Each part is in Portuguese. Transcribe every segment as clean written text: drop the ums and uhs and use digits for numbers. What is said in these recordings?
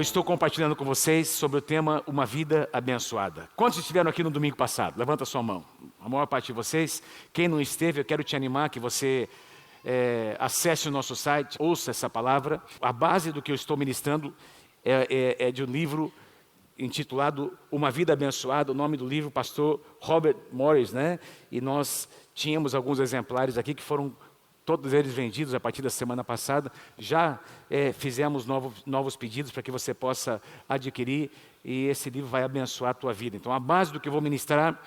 estou compartilhando com vocês sobre o tema Uma Vida Abençoada. Quantos estiveram aqui no domingo passado? Levanta a sua mão. A maior parte de vocês. Quem não esteve, eu quero te animar que você acesse o nosso site, ouça essa palavra. A base do que eu estou ministrando é de um livro intitulado Uma Vida Abençoada. O nome do livro, pastor Robert Morris, né? E nós tínhamos alguns exemplares aqui que foram todos eles vendidos a partir da semana passada. Já fizemos novos pedidos para que você possa adquirir, e esse livro vai abençoar a tua vida. Então a base do que eu vou ministrar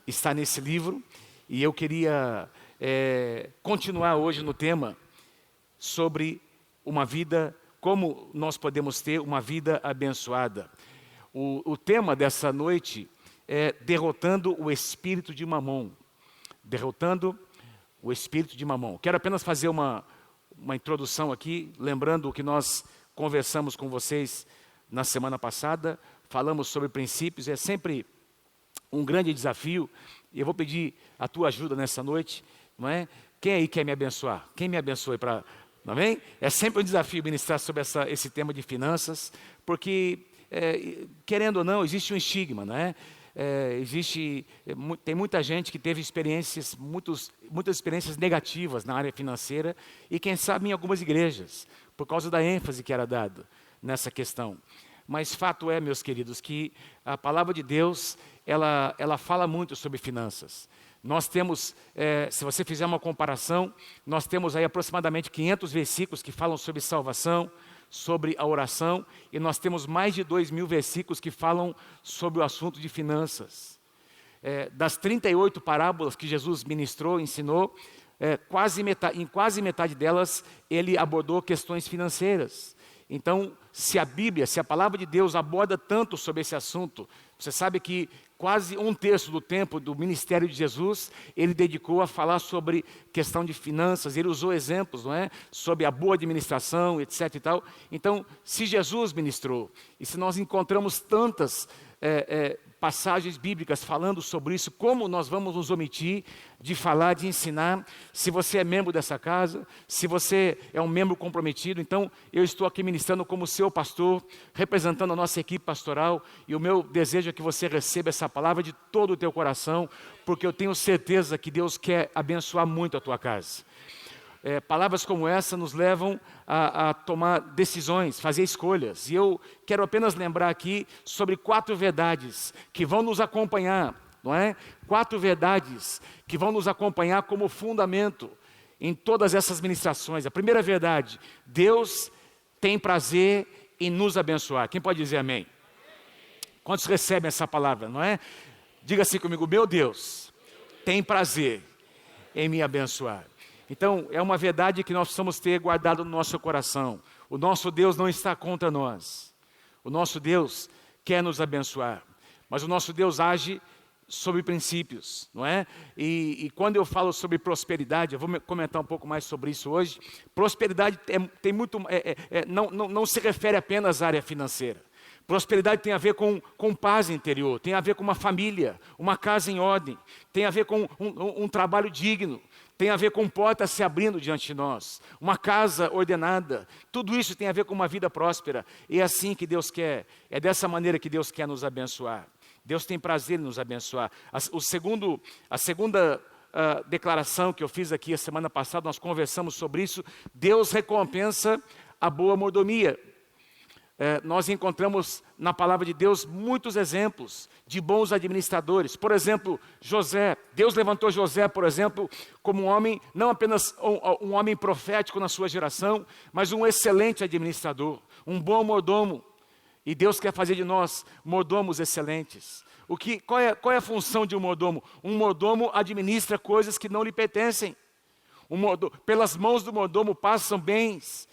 está nesse livro, e eu queria continuar hoje no tema sobre uma vida, como nós podemos ter uma vida abençoada. O tema dessa noite é derrotando o espírito de Mamon. Derrotando o espírito de Mamon. Quero apenas fazer uma introdução aqui, lembrando o que nós conversamos com vocês na semana passada. Falamos sobre princípios, é sempre um grande desafio, e eu vou pedir a tua ajuda nessa noite, não é? Quem aí quer me abençoar? Quem me abençoe para... Amém? É sempre um desafio ministrar sobre esse tema de finanças, porque, querendo ou não, existe um estigma, não é? Tem muita gente que teve muitas experiências negativas na área financeira, e quem sabe em algumas igrejas, por causa da ênfase que era dada nessa questão. Mas fato é, meus queridos, que a palavra de Deus, ela fala muito sobre finanças. Nós temos, se você fizer uma comparação, nós temos aí aproximadamente 500 versículos que falam sobre salvação, sobre a oração, e nós temos mais de 2.000 versículos que falam sobre o assunto de finanças. Das 38 parábolas que Jesus ministrou, ensinou, em quase metade delas, ele abordou questões financeiras. Então, se a palavra de Deus aborda tanto sobre esse assunto, você sabe que quase 1/3 do tempo do ministério de Jesus, ele dedicou a falar sobre questão de finanças. Ele usou exemplos, não é? Sobre a boa administração, etc. e tal. Então, se Jesus ministrou, e se nós encontramos tantas passagens bíblicas falando sobre isso, como nós vamos nos omitir de falar, de ensinar? Se você é membro dessa casa, se você é um membro comprometido, então eu estou aqui ministrando como seu pastor, representando a nossa equipe pastoral, e o meu desejo é que você receba essa palavra de todo o teu coração, porque eu tenho certeza que Deus quer abençoar muito a tua casa. Palavras como essa nos levam a tomar decisões, fazer escolhas. E eu quero apenas lembrar aqui sobre 4 verdades que vão nos acompanhar, não é? 4 verdades que vão nos acompanhar como fundamento em todas essas ministrações. A primeira verdade: Deus tem prazer em nos abençoar. Quem pode dizer amém? Quantos recebem essa palavra, não é? Diga assim comigo: meu Deus tem prazer em me abençoar. Então, é uma verdade que nós precisamos ter guardado no nosso coração. O nosso Deus não está contra nós. O nosso Deus quer nos abençoar. Mas o nosso Deus age sobre princípios, não é? E quando eu falo sobre prosperidade, eu vou comentar um pouco mais sobre isso hoje. Prosperidade não se refere apenas à área financeira. Prosperidade tem a ver com paz interior, tem a ver com uma família, uma casa em ordem, tem a ver com um trabalho digno, tem a ver com portas se abrindo diante de nós, uma casa ordenada. Tudo isso tem a ver com uma vida próspera. E é assim que Deus quer, é dessa maneira que Deus quer nos abençoar. Deus tem prazer em nos abençoar. A segunda declaração que eu fiz aqui a semana passada, nós conversamos sobre isso. Deus recompensa a boa mordomia. Nós encontramos na palavra de Deus muitos exemplos de bons administradores. Por exemplo, José. Deus levantou José, por exemplo, como um homem, não apenas um homem profético na sua geração, mas um excelente administrador, um bom mordomo. E Deus quer fazer de nós mordomos excelentes. Qual é a função de um mordomo? Um mordomo administra coisas que não lhe pertencem. Pelas mãos do mordomo passam bens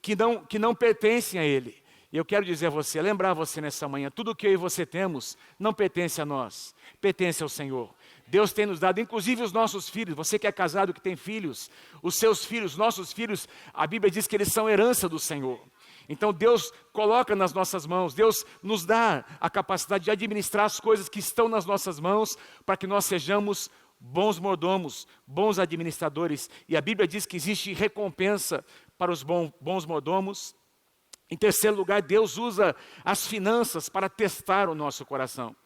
que não pertencem a ele. E eu quero dizer a você, lembrar você nessa manhã, tudo que eu e você temos não pertence a nós, pertence ao Senhor. Deus tem nos dado, inclusive os nossos filhos. Você que é casado, que tem filhos, os seus filhos, nossos filhos, a Bíblia diz que eles são herança do Senhor. Então Deus coloca nas nossas mãos, Deus nos dá a capacidade de administrar as coisas que estão nas nossas mãos, para que nós sejamos bons mordomos, bons administradores. E a Bíblia diz que existe recompensa para os bons mordomos Em terceiro lugar, Deus usa as finanças para testar o nosso coração.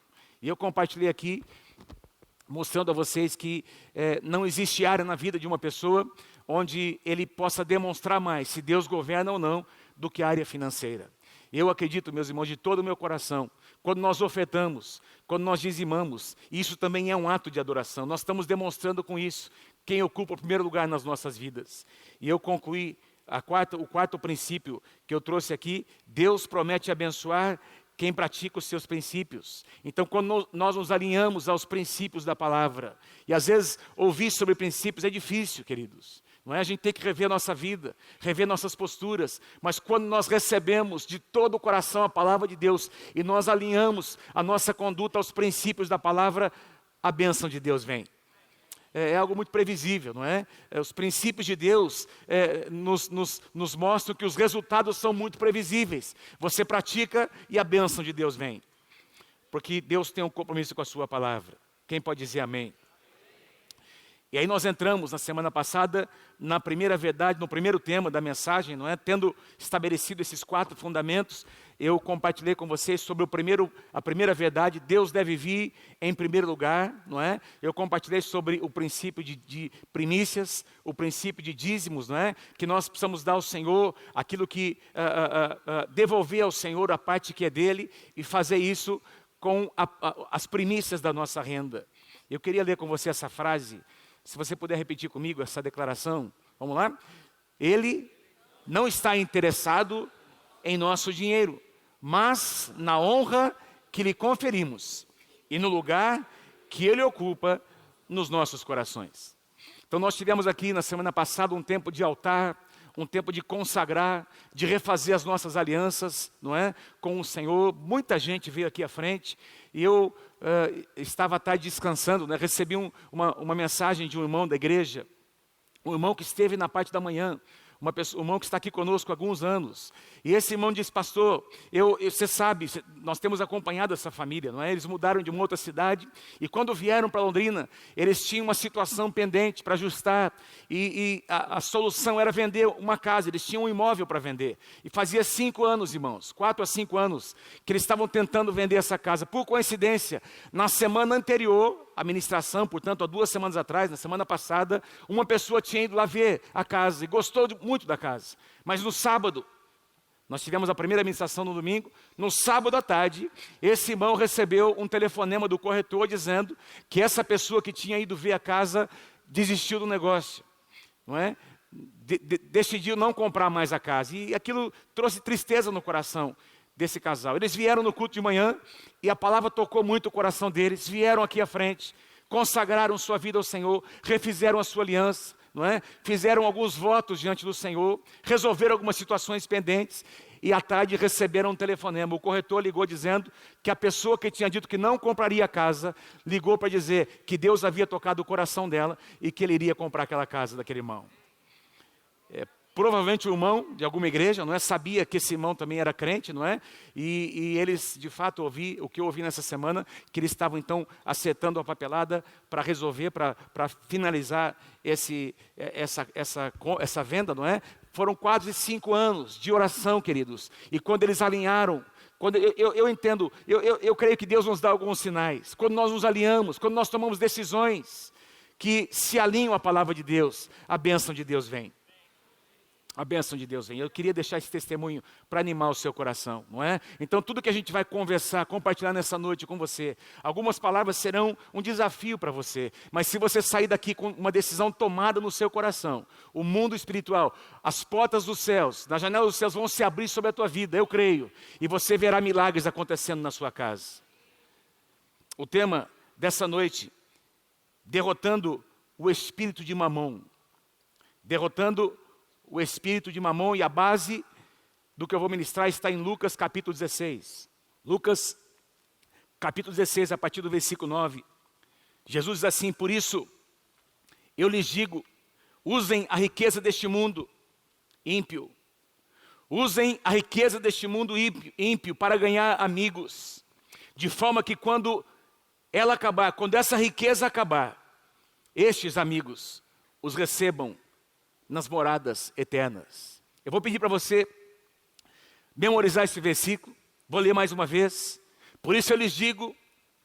E eu compartilhei aqui, mostrando a vocês que não existe área na vida de uma pessoa onde ele possa demonstrar mais se Deus governa ou não do que a área financeira. Eu acredito, meus irmãos, de todo o meu coração, quando nós ofertamos, quando nós dizimamos, isso também é um ato de adoração. Nós estamos demonstrando com isso quem ocupa o primeiro lugar nas nossas vidas. E eu concluí o quarto princípio que eu trouxe aqui: Deus promete abençoar quem pratica os seus princípios. Então, quando nós nos alinhamos aos princípios da palavra, e às vezes ouvir sobre princípios é difícil, queridos, não é? A gente tem que rever nossa vida, rever nossas posturas, mas quando nós recebemos de todo o coração a palavra de Deus, e nós alinhamos a nossa conduta aos princípios da palavra, a bênção de Deus vem. É algo muito previsível, não é? Os princípios de Deus nos mostram que os resultados são muito previsíveis. Você pratica e a bênção de Deus vem. Porque Deus tem um compromisso com a sua palavra. Quem pode dizer amém? E aí nós entramos na semana passada na primeira verdade, no primeiro tema da mensagem, não é? Tendo estabelecido esses 4 fundamentos, eu compartilhei com vocês sobre a primeira verdade: Deus deve vir em primeiro lugar, não é? Eu compartilhei sobre o princípio de primícias, o princípio de dízimos, não é? Que nós precisamos dar ao Senhor aquilo que, devolver ao Senhor a parte que é dele, e fazer isso com as primícias da nossa renda. Eu queria ler com você essa frase. Se você puder repetir comigo essa declaração, vamos lá? Ele não está interessado em nosso dinheiro, mas na honra que lhe conferimos e no lugar que ele ocupa nos nossos corações. Então nós tivemos aqui na semana passada um tempo de altar, um tempo de consagrar, de refazer as nossas alianças, não é? Com o Senhor. Muita gente veio aqui à frente e eu estava à tarde descansando, né? Recebi uma mensagem de um irmão da igreja, um irmão que esteve na parte da manhã, um irmão que está aqui conosco há alguns anos. E esse irmão disse: pastor, você sabe, nós temos acompanhado essa família, não é? Eles mudaram de uma outra cidade e quando vieram para Londrina, eles tinham uma situação pendente para ajustar e a solução era vender uma casa. Eles tinham um imóvel para vender e fazia 5 anos, irmãos, 4 a 5 anos que eles estavam tentando vender essa casa. Por coincidência, na semana anterior à ministração, portanto há 2 semanas atrás, na semana passada, uma pessoa tinha ido lá ver a casa e gostou muito da casa, mas no sábado, nós tivemos a primeira ministração no domingo, no sábado à tarde, esse irmão recebeu um telefonema do corretor dizendo que essa pessoa que tinha ido ver a casa desistiu do negócio, não é? Decidiu não comprar mais a casa, e aquilo trouxe tristeza no coração desse casal. Eles vieram no culto de manhã e a palavra tocou muito o coração deles, vieram aqui à frente, consagraram sua vida ao Senhor, refizeram a sua aliança, não é? Fizeram alguns votos diante do Senhor, resolveram algumas situações pendentes e à tarde receberam um telefonema. O corretor ligou dizendo que a pessoa que tinha dito que não compraria a casa, ligou para dizer que Deus havia tocado o coração dela e que ele iria comprar aquela casa daquele irmão. Provavelmente o irmão de alguma igreja, não é? Sabia que esse irmão também era crente, não é? E eles, de fato, o que eu ouvi nessa semana, que eles estavam então acertando a papelada para resolver, para finalizar essa venda, não é? Foram quase 5 anos de oração, queridos. E quando eles alinharam, eu entendo, eu creio que Deus nos dá alguns sinais. Quando nós nos alinhamos, quando nós tomamos decisões que se alinham à palavra de Deus, a bênção de Deus vem. A bênção de Deus vem. Eu queria deixar esse testemunho para animar o seu coração, não é? Então tudo que a gente vai conversar, compartilhar nessa noite com você, algumas palavras serão um desafio para você, mas se você sair daqui com uma decisão tomada no seu coração, o mundo espiritual, as portas dos céus, na janela dos céus vão se abrir sobre a tua vida, eu creio, e você verá milagres acontecendo na sua casa. O tema dessa noite: derrotando o espírito de Mamon. Derrotando o espírito de Mamon, e a base do que eu vou ministrar está em Lucas capítulo 16. Lucas capítulo 16, a partir do versículo 9. Jesus diz assim: por isso eu lhes digo, usem a riqueza deste mundo ímpio. Usem a riqueza deste mundo ímpio para ganhar amigos, de forma que quando ela acabar, quando essa riqueza acabar, estes amigos os recebam nas moradas eternas. Eu vou pedir para você, memorizar esse versículo. Vou ler mais uma vez. Por isso eu lhes digo,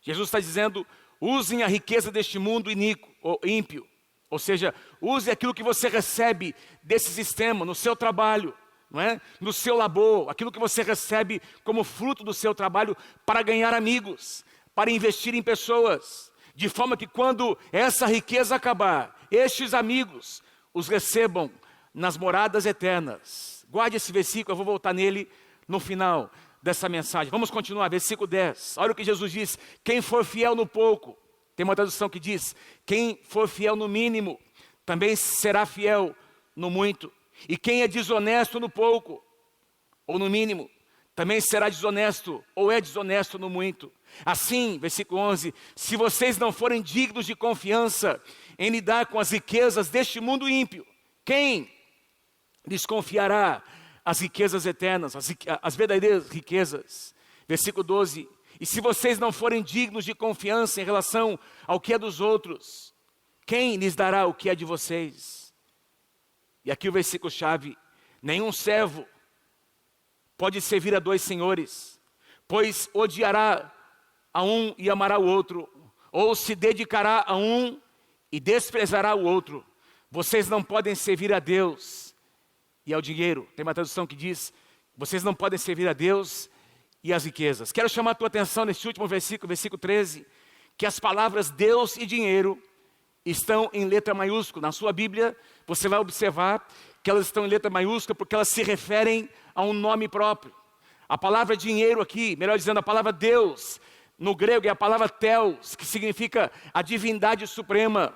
Jesus está dizendo, usem a riqueza deste mundo iníquo, ou ímpio. Ou seja, use aquilo que você recebe desse sistema, no seu trabalho, não é? No seu labor, aquilo que você recebe como fruto do seu trabalho para ganhar amigos, para investir em pessoas, de forma que quando essa riqueza acabar, estes amigos os recebam nas moradas eternas. Guarde esse versículo, eu vou voltar nele no final dessa mensagem. Vamos continuar, versículo 10. Olha o que Jesus diz: quem for fiel no pouco, tem uma tradução que diz, quem for fiel no mínimo, também será fiel no muito. E quem é desonesto no pouco, ou no mínimo, também será desonesto, ou é desonesto no muito. Assim, versículo 11, se vocês não forem dignos de confiança em lidar com as riquezas deste mundo ímpio, quem lhes confiará as riquezas eternas, as verdadeiras riquezas? Versículo 12, e se vocês não forem dignos de confiança em relação ao que é dos outros, quem lhes dará o que é de vocês? E aqui o versículo chave, nenhum servo pode servir a dois senhores, pois odiará a um e amará o outro, ou se dedicará a um e desprezará o outro. Vocês não podem servir a Deus e ao dinheiro. Tem uma tradução que diz, vocês não podem servir a Deus e às riquezas. Quero chamar a tua atenção nesse último versículo, versículo 13, que as palavras Deus e dinheiro estão em letra maiúscula. Na sua Bíblia, você vai observar que elas estão em letra maiúscula porque elas se referem a um nome próprio. A palavra dinheiro aqui, melhor dizendo, a palavra Deus, no grego é a palavra Theos, que significa a divindade suprema,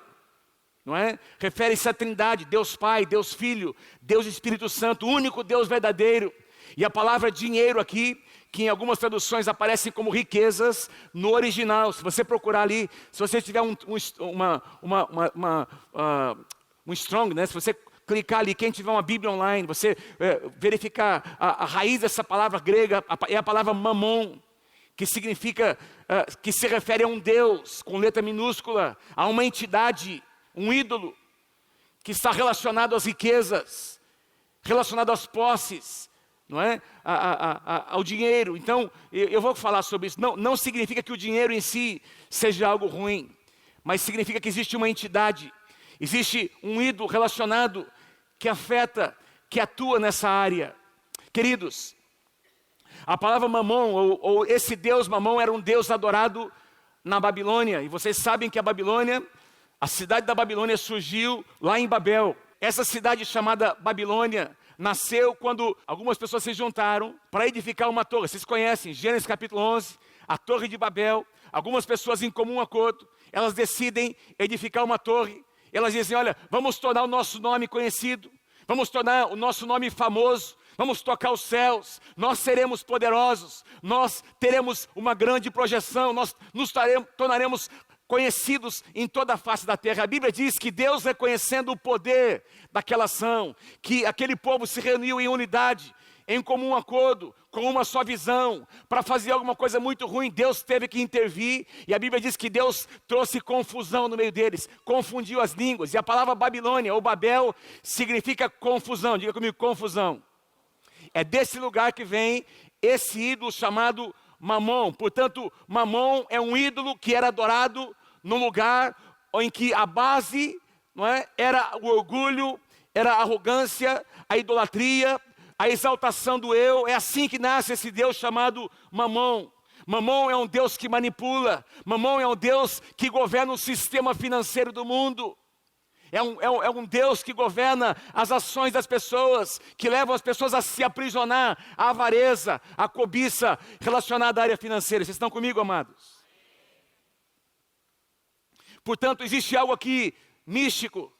não é? Refere-se à Trindade, Deus Pai, Deus Filho, Deus Espírito Santo, o único Deus verdadeiro. E a palavra dinheiro aqui, que em algumas traduções aparecem como riquezas, no original, se você procurar ali, se você tiver um strong, né? Se você clicar ali, quem tiver uma Bíblia online, você verificar a raiz dessa palavra grega, é a palavra mamon, que significa, que se refere a um Deus, com letra minúscula, a uma entidade, um ídolo, que está relacionado às riquezas, relacionado às posses, não é? Ao dinheiro. Então, eu vou falar sobre isso. Não significa que o dinheiro em si seja algo ruim, mas significa que existe uma entidade, existe um ídolo relacionado que afeta, que atua nessa área. Queridos, a palavra mamon, ou esse Deus mamon, era um Deus adorado na Babilônia. E vocês sabem que a Babilônia, a cidade da Babilônia surgiu lá em Babel. Essa cidade chamada Babilônia nasceu quando algumas pessoas se juntaram para edificar uma torre. Vocês conhecem, Gênesis capítulo 11, a torre de Babel. Algumas pessoas em comum acordo, elas decidem edificar uma torre. Elas dizem, olha, vamos tornar o nosso nome conhecido, vamos tornar o nosso nome famoso, vamos tocar os céus, nós seremos poderosos, nós teremos uma grande projeção, nós nos tornaremos conhecidos em toda a face da terra. A Bíblia diz que Deus, reconhecendo o poder daquela ação, que aquele povo se reuniu em unidade, em comum acordo, com uma só visão, para fazer alguma coisa muito ruim, Deus teve que intervir, e a Bíblia diz que Deus trouxe confusão no meio deles, confundiu as línguas, e a palavra Babilônia, ou Babel, significa confusão. Diga comigo, confusão. É desse lugar que vem esse ídolo chamado Mamon. Portanto, Mamon é um ídolo que era adorado no lugar em que a base, não é, era o orgulho, era a arrogância, a idolatria, a exaltação do eu. É assim que nasce esse Deus chamado Mamon. Mamon é um Deus que manipula. Mamon é um Deus que governa o sistema financeiro do mundo. É um Deus que governa as ações das pessoas, que levam as pessoas a se aprisionar, a avareza, a cobiça relacionada à área financeira. Vocês estão comigo, amados? Portanto, existe algo aqui místico,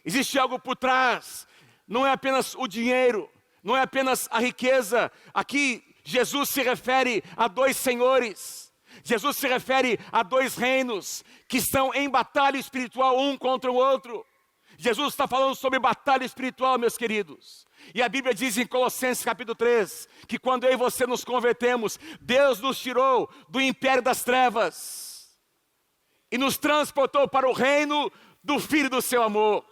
existe algo por trás. Não é apenas o dinheiro, não é apenas a riqueza. Aqui Jesus se refere a dois senhores. Jesus se refere a dois reinos que estão em batalha espiritual um contra o outro. Jesus está falando sobre batalha espiritual, meus queridos. E a Bíblia diz em Colossenses capítulo 3, que quando eu e você nos convertemos, Deus nos tirou do império das trevas e nos transportou para o reino do Filho do seu amor.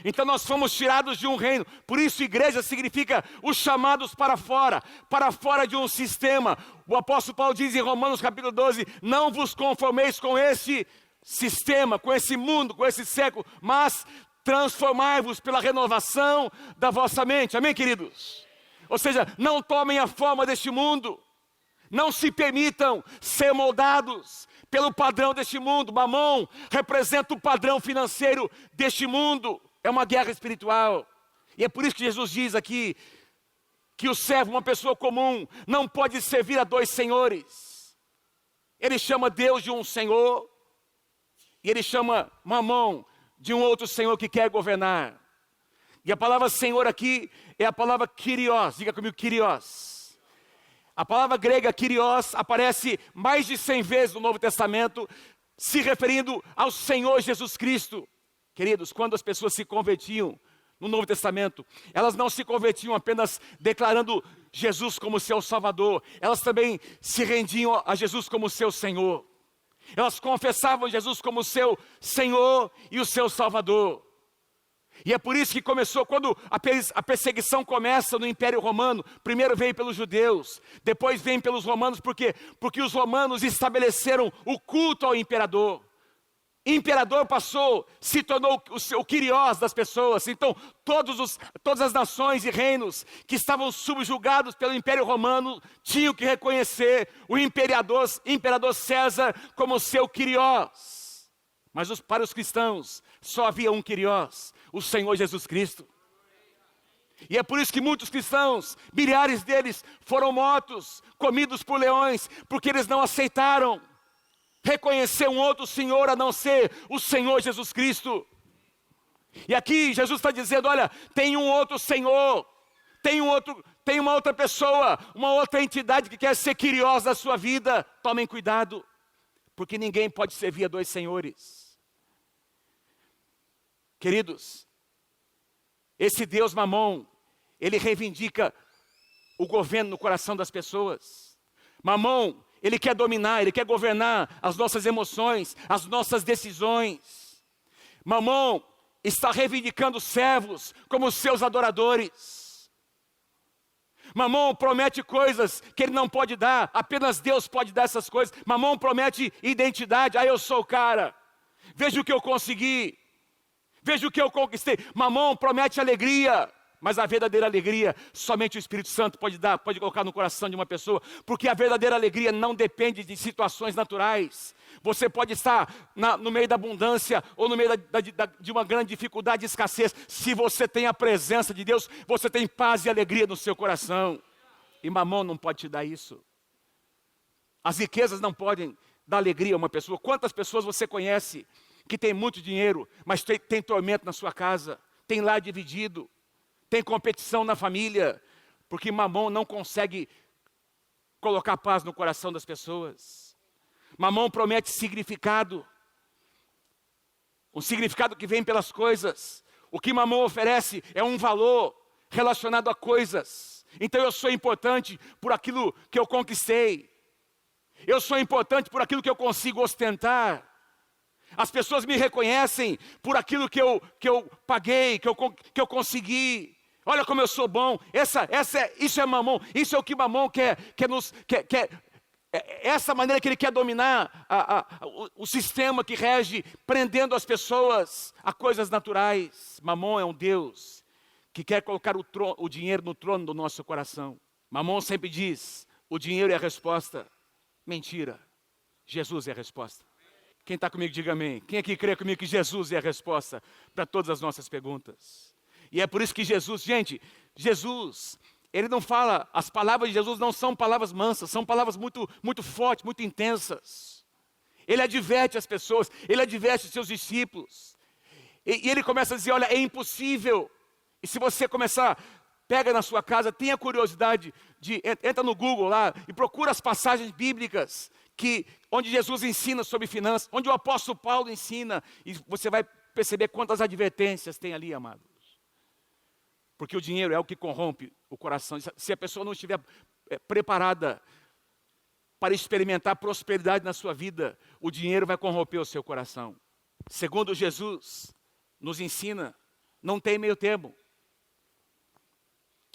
Então nós fomos tirados de um reino. Por isso igreja significa os chamados para fora de um sistema. O apóstolo Paulo diz em Romanos capítulo 12, não vos conformeis com esse sistema, com esse mundo, com esse século, mas transformai-vos pela renovação da vossa mente. Amém, queridos? Ou seja, não tomem a forma deste mundo. Não se permitam ser moldados pelo padrão deste mundo. Mamon representa o padrão financeiro deste mundo. É uma guerra espiritual. E é por isso que Jesus diz aqui que o servo, uma pessoa comum, não pode servir a dois senhores. Ele chama Deus de um senhor e ele chama Mamon de um outro senhor que quer governar. E a palavra senhor aqui é a palavra Kyrios. Diga comigo, Kyrios. A palavra grega Kyrios aparece mais de 100 vezes no Novo Testamento, se referindo ao Senhor Jesus Cristo. Queridos, quando as pessoas se convertiam no Novo Testamento, elas não se convertiam apenas declarando Jesus como seu Salvador, elas também se rendiam a Jesus como seu Senhor. Elas confessavam Jesus como seu Senhor e o seu Salvador. E é por isso que começou, quando a perseguição começa no Império Romano, primeiro veio pelos judeus, depois vem pelos romanos, por quê? Porque os romanos estabeleceram o culto ao imperador. Imperador se tornou o Kyrios das pessoas. Então todas as nações e reinos que estavam subjugados pelo Império Romano tinham que reconhecer o imperador César como seu Kyrios. Mas para os cristãos só havia um Kyrios, o Senhor Jesus Cristo. E é por isso que muitos cristãos, milhares deles, foram mortos, comidos por leões, porque eles não aceitaram reconhecer um outro Senhor a não ser o Senhor Jesus Cristo. E aqui Jesus está dizendo, olha, tem um outro Senhor, tem uma outra pessoa, uma outra entidade que quer ser Kyrios da sua vida. Tomem cuidado, porque ninguém pode servir a dois senhores. Queridos, esse Deus Mamon, ele reivindica o governo no coração das pessoas. Mamon, ele quer dominar, ele quer governar as nossas emoções, as nossas decisões. Mamon está reivindicando servos como seus adoradores. Mamon promete coisas que ele não pode dar, apenas Deus pode dar essas coisas. Mamon promete identidade, eu sou o cara, veja o que eu consegui, veja o que eu conquistei. Mamon promete alegria, mas a verdadeira alegria somente o Espírito Santo pode dar, pode colocar no coração de uma pessoa, porque a verdadeira alegria não depende de situações naturais. Você pode estar no meio da abundância ou no meio de uma grande dificuldade e escassez. Se você tem a presença de Deus, você tem paz e alegria no seu coração. E Mamon não pode te dar isso. As riquezas não podem dar alegria a uma pessoa. Quantas pessoas você conhece que tem muito dinheiro, mas tem tormento na sua casa, tem lar dividido, tem competição na família, porque Mamon não consegue colocar paz no coração das pessoas. Mamon promete significado, um significado que vem pelas coisas. O que Mamon oferece é um valor relacionado a coisas. Então eu sou importante por aquilo que eu conquistei. Eu sou importante por aquilo que eu consigo ostentar. As pessoas me reconhecem por aquilo que eu paguei, que eu consegui. Olha como eu sou bom. Isso é Mamon. Isso é o que Mamon quer essa maneira que ele quer dominar o sistema que rege, prendendo as pessoas a coisas naturais. Mamon é um Deus que quer colocar o dinheiro no trono do nosso coração. Mamon sempre diz, o dinheiro é a resposta. Mentira, Jesus é a resposta. Quem está comigo, diga amém. Quem aqui crê comigo que Jesus é a resposta para todas as nossas perguntas? E é por isso que Jesus, ele não fala, as palavras de Jesus não são palavras mansas, são palavras muito, muito fortes, muito intensas. Ele adverte as pessoas, ele adverte os seus discípulos. E ele começa a dizer, olha, é impossível. E se você começar, pega na sua casa, tenha curiosidade, entra no Google lá e procura as passagens bíblicas onde Jesus ensina sobre finanças, onde o apóstolo Paulo ensina, e você vai perceber quantas advertências tem ali, amados. Porque o dinheiro é o que corrompe o coração. Se a pessoa não estiver preparada para experimentar prosperidade na sua vida, o dinheiro vai corromper o seu coração. Segundo Jesus nos ensina, Não tem meio termo.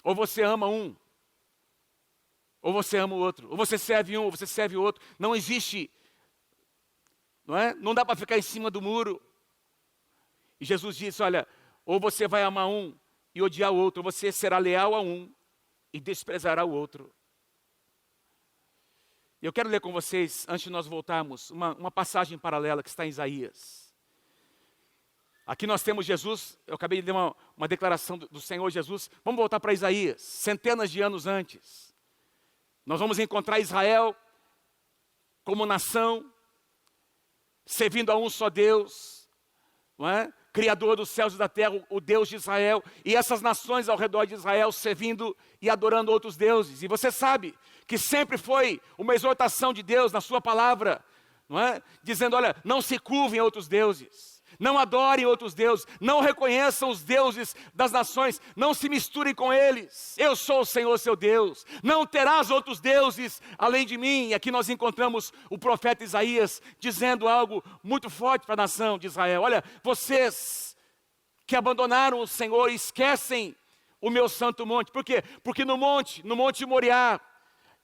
Ou você ama um, ou você ama o outro. Ou você serve um, ou você serve o outro. Não existe, não é? Não dá para ficar em cima do muro. E Jesus disse, olha, ou você vai amar um e odiar o outro, ou você será leal a um e desprezará o outro. Eu quero ler com vocês, antes de nós voltarmos, uma passagem paralela que está em Isaías. Aqui nós temos Jesus, eu acabei de ler uma declaração do Senhor Jesus. Vamos voltar para Isaías, centenas de anos antes. Nós vamos encontrar Israel como nação, servindo a um só Deus, não é? Criador dos céus e da terra, o Deus de Israel, e essas nações ao redor de Israel servindo e adorando outros deuses. E você sabe que sempre foi uma exortação de Deus na sua palavra, não é? Dizendo, olha, não se curvem a outros deuses. Não adorem outros deuses, não reconheçam os deuses das nações, não se misturem com eles. Eu sou o Senhor seu Deus, não terás outros deuses além de mim. E aqui nós encontramos o profeta Isaías dizendo algo muito forte para a nação de Israel. Olha, vocês que abandonaram o Senhor esquecem o meu santo monte. Por quê? Porque no monte Moriá,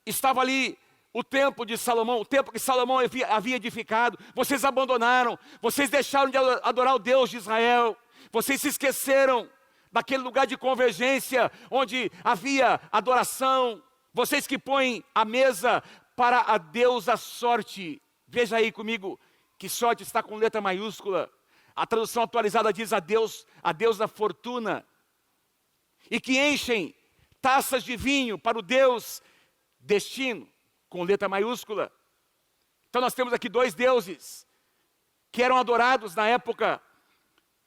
estava ali o templo de Salomão, o templo que Salomão havia edificado. Vocês abandonaram, vocês deixaram de adorar o Deus de Israel, vocês se esqueceram daquele lugar de convergência, onde havia adoração. Vocês que põem a mesa para a deusa sorte. Veja aí comigo, que sorte está com letra maiúscula. A tradução atualizada diz a deusa fortuna. E que enchem taças de vinho para o Deus destino, com letra maiúscula. Então nós temos aqui dois deuses que eram adorados na época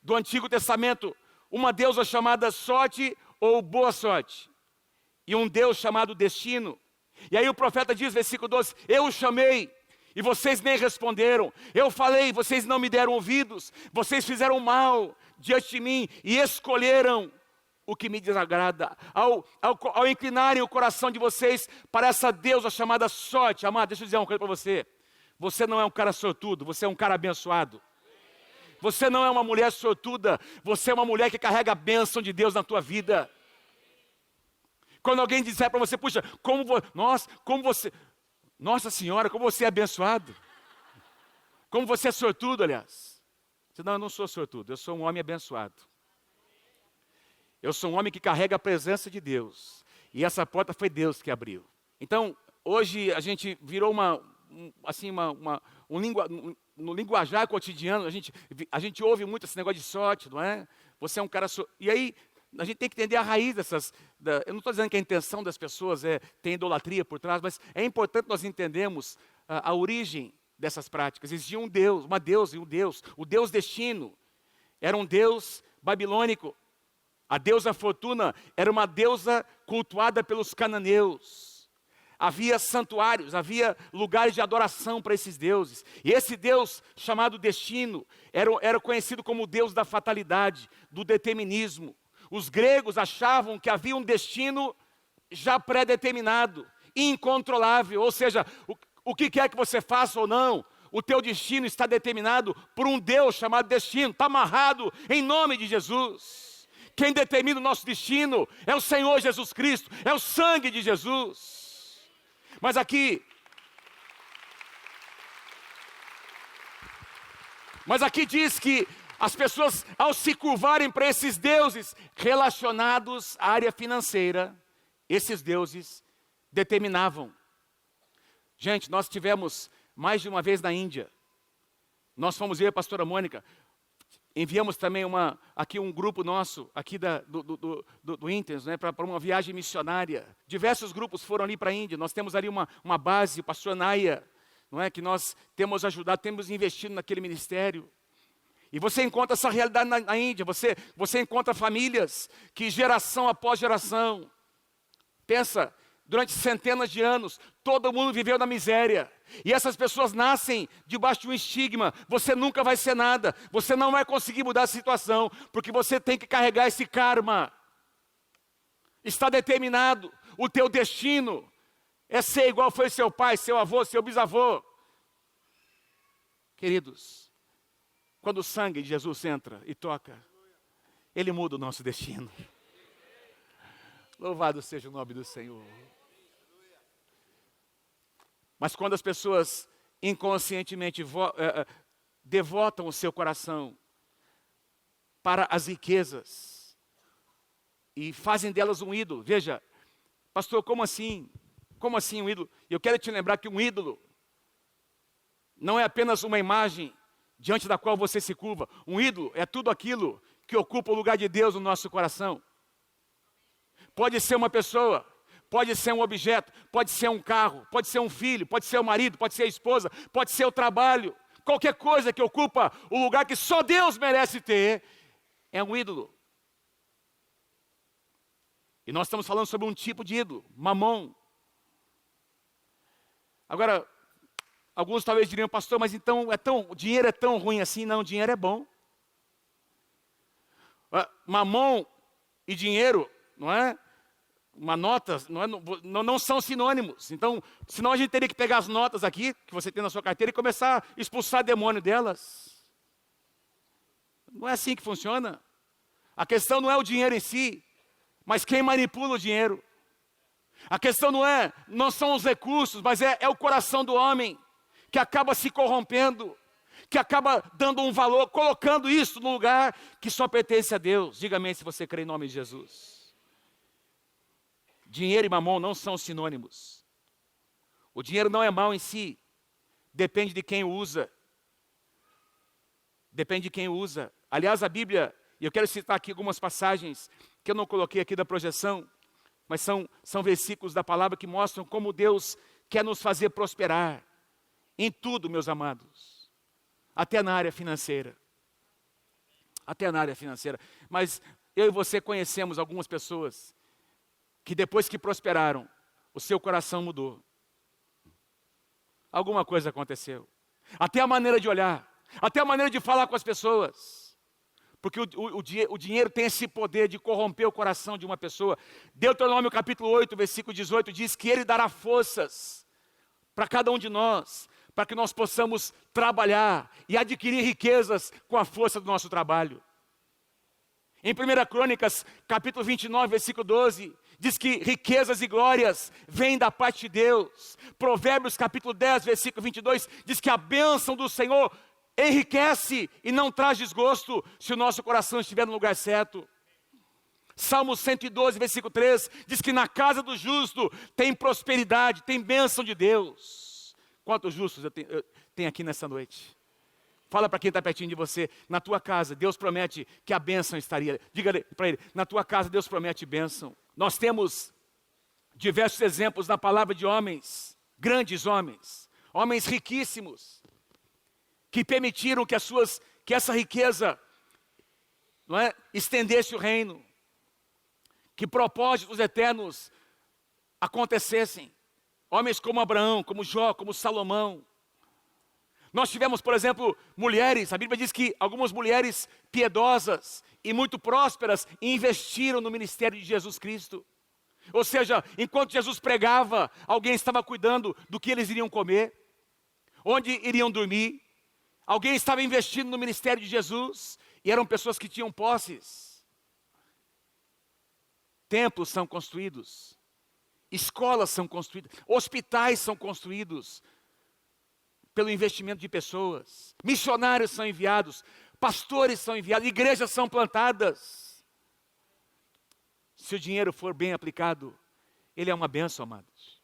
do Antigo Testamento. Uma deusa chamada sorte ou boa sorte, e um Deus chamado destino. E aí o profeta diz, versículo 12, eu o chamei e vocês nem responderam. Eu falei, vocês não me deram ouvidos. Vocês fizeram mal diante de mim e escolheram o que me desagrada, ao inclinarem o coração de vocês para essa deusa chamada sorte. Amado, deixa eu dizer uma coisa para você. Você não é um cara sortudo, você é um cara abençoado. Você não é uma mulher sortuda, você é uma mulher que carrega a bênção de Deus na tua vida. Quando alguém disser para você, puxa, Nossa Senhora, como você é abençoado. Como você é sortudo, aliás. Você, não, eu não sou sortudo, eu sou um homem abençoado. Eu sou um homem que carrega a presença de Deus. E essa porta foi Deus que abriu. Então, hoje a gente virou no linguajar cotidiano, a gente ouve muito esse negócio de sorte, não é? Você é um cara... E aí, a gente tem que entender a raiz dessas... eu não estou dizendo que a intenção das pessoas tem idolatria por trás, mas é importante nós entendermos a origem dessas práticas. Existia um Deus, uma deusa e um Deus. O Deus destino era um Deus babilônico. A deusa fortuna era uma deusa cultuada pelos cananeus. Havia santuários, havia lugares de adoração para esses deuses. E esse Deus chamado destino era conhecido como o Deus da fatalidade, do determinismo. Os gregos achavam que havia um destino já pré-determinado, incontrolável. Ou seja, o que quer que você faça ou não, o teu destino está determinado por um Deus chamado destino. Está amarrado em nome de Jesus. Quem determina o nosso destino é o Senhor Jesus Cristo, é o sangue de Jesus. Mas aqui diz que as pessoas, ao se curvarem para esses deuses relacionados à área financeira, esses deuses determinavam. Gente, nós tivemos mais de uma vez na Índia. Nós fomos ver a pastora Mônica. Enviamos também aqui um grupo nosso, aqui do Intens, né, para uma viagem missionária. Diversos grupos foram ali para a Índia. Nós temos ali uma base, o pastor Naya, não é, que nós temos ajudado, temos investido naquele ministério. E você encontra essa realidade na Índia. Você encontra famílias que geração após geração, pensa, durante centenas de anos, todo mundo viveu na miséria. E essas pessoas nascem debaixo de um estigma. Você nunca vai ser nada. Você não vai conseguir mudar a situação, porque você tem que carregar esse karma. Está determinado. O teu destino é ser igual foi seu pai, seu avô, seu bisavô. Queridos, quando o sangue de Jesus entra e toca, Ele muda o nosso destino. Louvado seja o nome do Senhor. Mas quando as pessoas inconscientemente devotam o seu coração para as riquezas e fazem delas um ídolo. Veja, pastor, como assim? Como assim um ídolo? Eu quero te lembrar que um ídolo não é apenas uma imagem diante da qual você se curva. Um ídolo é tudo aquilo que ocupa o lugar de Deus no nosso coração. Pode ser uma pessoa, pode ser um objeto, pode ser um carro, pode ser um filho, pode ser o marido, pode ser a esposa, pode ser o trabalho. Qualquer coisa que ocupa o lugar que só Deus merece ter, é um ídolo. E nós estamos falando sobre um tipo de ídolo, mamon. Agora, alguns talvez diriam, pastor, mas então o dinheiro é tão ruim assim? Não, o dinheiro é bom. Mamon e dinheiro, não é? Uma nota, não são sinônimos. Então, senão a gente teria que pegar as notas aqui, que você tem na sua carteira, e começar a expulsar demônio delas. Não é assim que funciona. A questão não é o dinheiro em si, mas quem manipula o dinheiro. A questão não são os recursos, mas é o coração do homem, que acaba se corrompendo, que acaba dando um valor, colocando isso no lugar que só pertence a Deus. Diga amém se você crê em nome de Jesus. Dinheiro e mamon não são sinônimos. O dinheiro não é mau em si, depende de quem o usa. Depende de quem o usa. Aliás, a Bíblia, e eu quero citar aqui algumas passagens que eu não coloquei aqui da projeção, mas são versículos da palavra que mostram como Deus quer nos fazer prosperar em tudo, meus amados, até na área financeira. Até na área financeira. Mas eu e você conhecemos algumas pessoas que depois que prosperaram, o seu coração mudou. Alguma coisa aconteceu. Até a maneira de olhar, até a maneira de falar com as pessoas. Porque o dinheiro tem esse poder de corromper o coração de uma pessoa. Deuteronômio capítulo 8, versículo 18, diz que Ele dará forças para cada um de nós, para que nós possamos trabalhar e adquirir riquezas com a força do nosso trabalho. Em 1 Crônicas, capítulo 29, versículo 12, diz que riquezas e glórias vêm da parte de Deus. Provérbios, capítulo 10, versículo 22, diz que a bênção do Senhor enriquece e não traz desgosto se o nosso coração estiver no lugar certo. Salmo 112, versículo 3, diz que na casa do justo tem prosperidade, tem bênção de Deus. Quantos justos eu tenho aqui nessa noite? Fala para quem está pertinho de você, na tua casa Deus promete que a bênção estaria. Diga para ele, na tua casa Deus promete bênção. Nós temos diversos exemplos na palavra de homens, grandes homens, homens riquíssimos, que permitiram que essa riqueza, não é, estendesse o reino, que propósitos eternos acontecessem. Homens como Abraão, como Jó, como Salomão. Nós tivemos, por exemplo, mulheres, a Bíblia diz que algumas mulheres piedosas e muito prósperas investiram no ministério de Jesus Cristo. Ou seja, enquanto Jesus pregava, alguém estava cuidando do que eles iriam comer, onde iriam dormir. Alguém estava investindo no ministério de Jesus e eram pessoas que tinham posses. Templos são construídos, escolas são construídas, hospitais são construídos pelo investimento de pessoas, missionários são enviados, pastores são enviados, igrejas são plantadas. Se o dinheiro for bem aplicado, ele é uma bênção, amados.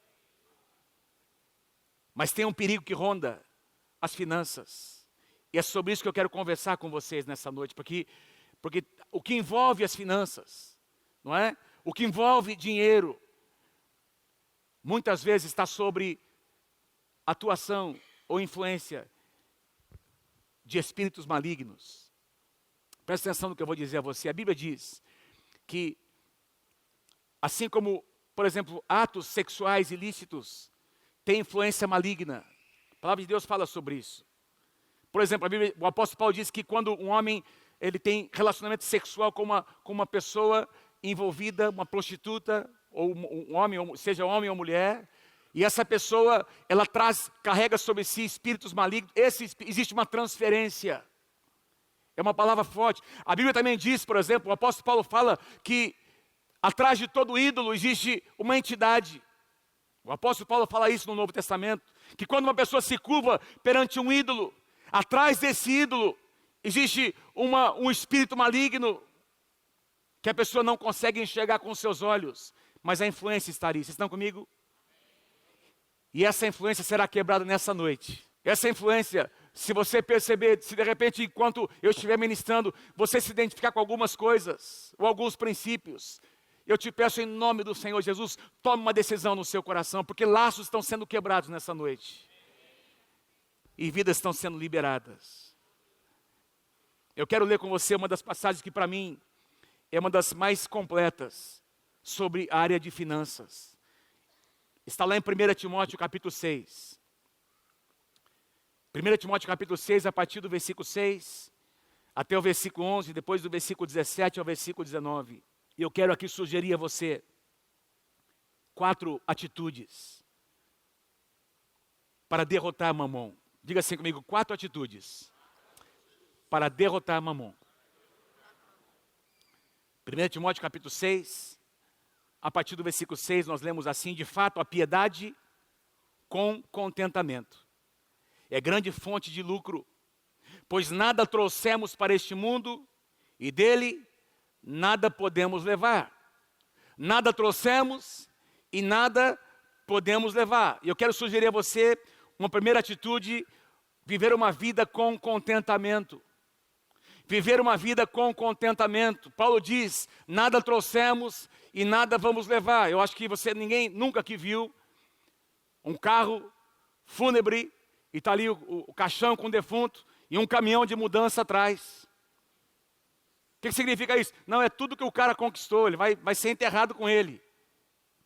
Mas tem um perigo que ronda as finanças. E é sobre isso que eu quero conversar com vocês nessa noite, porque o que envolve as finanças, não é? O que envolve dinheiro, muitas vezes está sobre atuação ou influência de espíritos malignos. Presta atenção no que eu vou dizer a você. A Bíblia diz que, assim como, por exemplo, atos sexuais ilícitos têm influência maligna, a palavra de Deus fala sobre isso. Por exemplo, o apóstolo Paulo diz que quando um homem ele tem relacionamento sexual com uma pessoa envolvida, uma prostituta, ou um homem, seja homem ou mulher, e essa pessoa, ela carrega sobre si espíritos malignos, existe uma transferência. É uma palavra forte. A Bíblia também diz, por exemplo, o apóstolo Paulo fala que atrás de todo ídolo existe uma entidade. O apóstolo Paulo fala isso no Novo Testamento, que quando uma pessoa se curva perante um ídolo, atrás desse ídolo existe um espírito maligno, que a pessoa não consegue enxergar com os seus olhos, mas a influência está ali. Vocês estão comigo? E essa influência será quebrada nessa noite. Essa influência, se você perceber, se de repente, enquanto eu estiver ministrando, você se identificar com algumas coisas, ou alguns princípios, eu te peço em nome do Senhor Jesus, tome uma decisão no seu coração, porque laços estão sendo quebrados nessa noite. E vidas estão sendo liberadas. Eu quero ler com você uma das passagens que para mim é uma das mais completas sobre a área de finanças. Está lá em 1 Timóteo capítulo 6. 1 Timóteo capítulo 6, a partir do versículo 6 até o versículo 11, depois do versículo 17 ao versículo 19. E eu quero aqui sugerir a você 4 atitudes para derrotar Mamon. Diga assim comigo, 4 atitudes para derrotar Mamon. 1 Timóteo capítulo 6, a partir do versículo 6, nós lemos assim: de fato, a piedade com contentamento é grande fonte de lucro, pois nada trouxemos para este mundo e dele nada podemos levar. Nada trouxemos e nada podemos levar. E eu quero sugerir a você uma primeira atitude: viver uma vida com contentamento. Viver uma vida com contentamento. Paulo diz, nada trouxemos e nada vamos levar. Eu acho que ninguém nunca aqui viu um carro fúnebre e está ali o caixão com o defunto e um caminhão de mudança atrás. O que significa isso? Não, é tudo que o cara conquistou, ele vai ser enterrado com ele.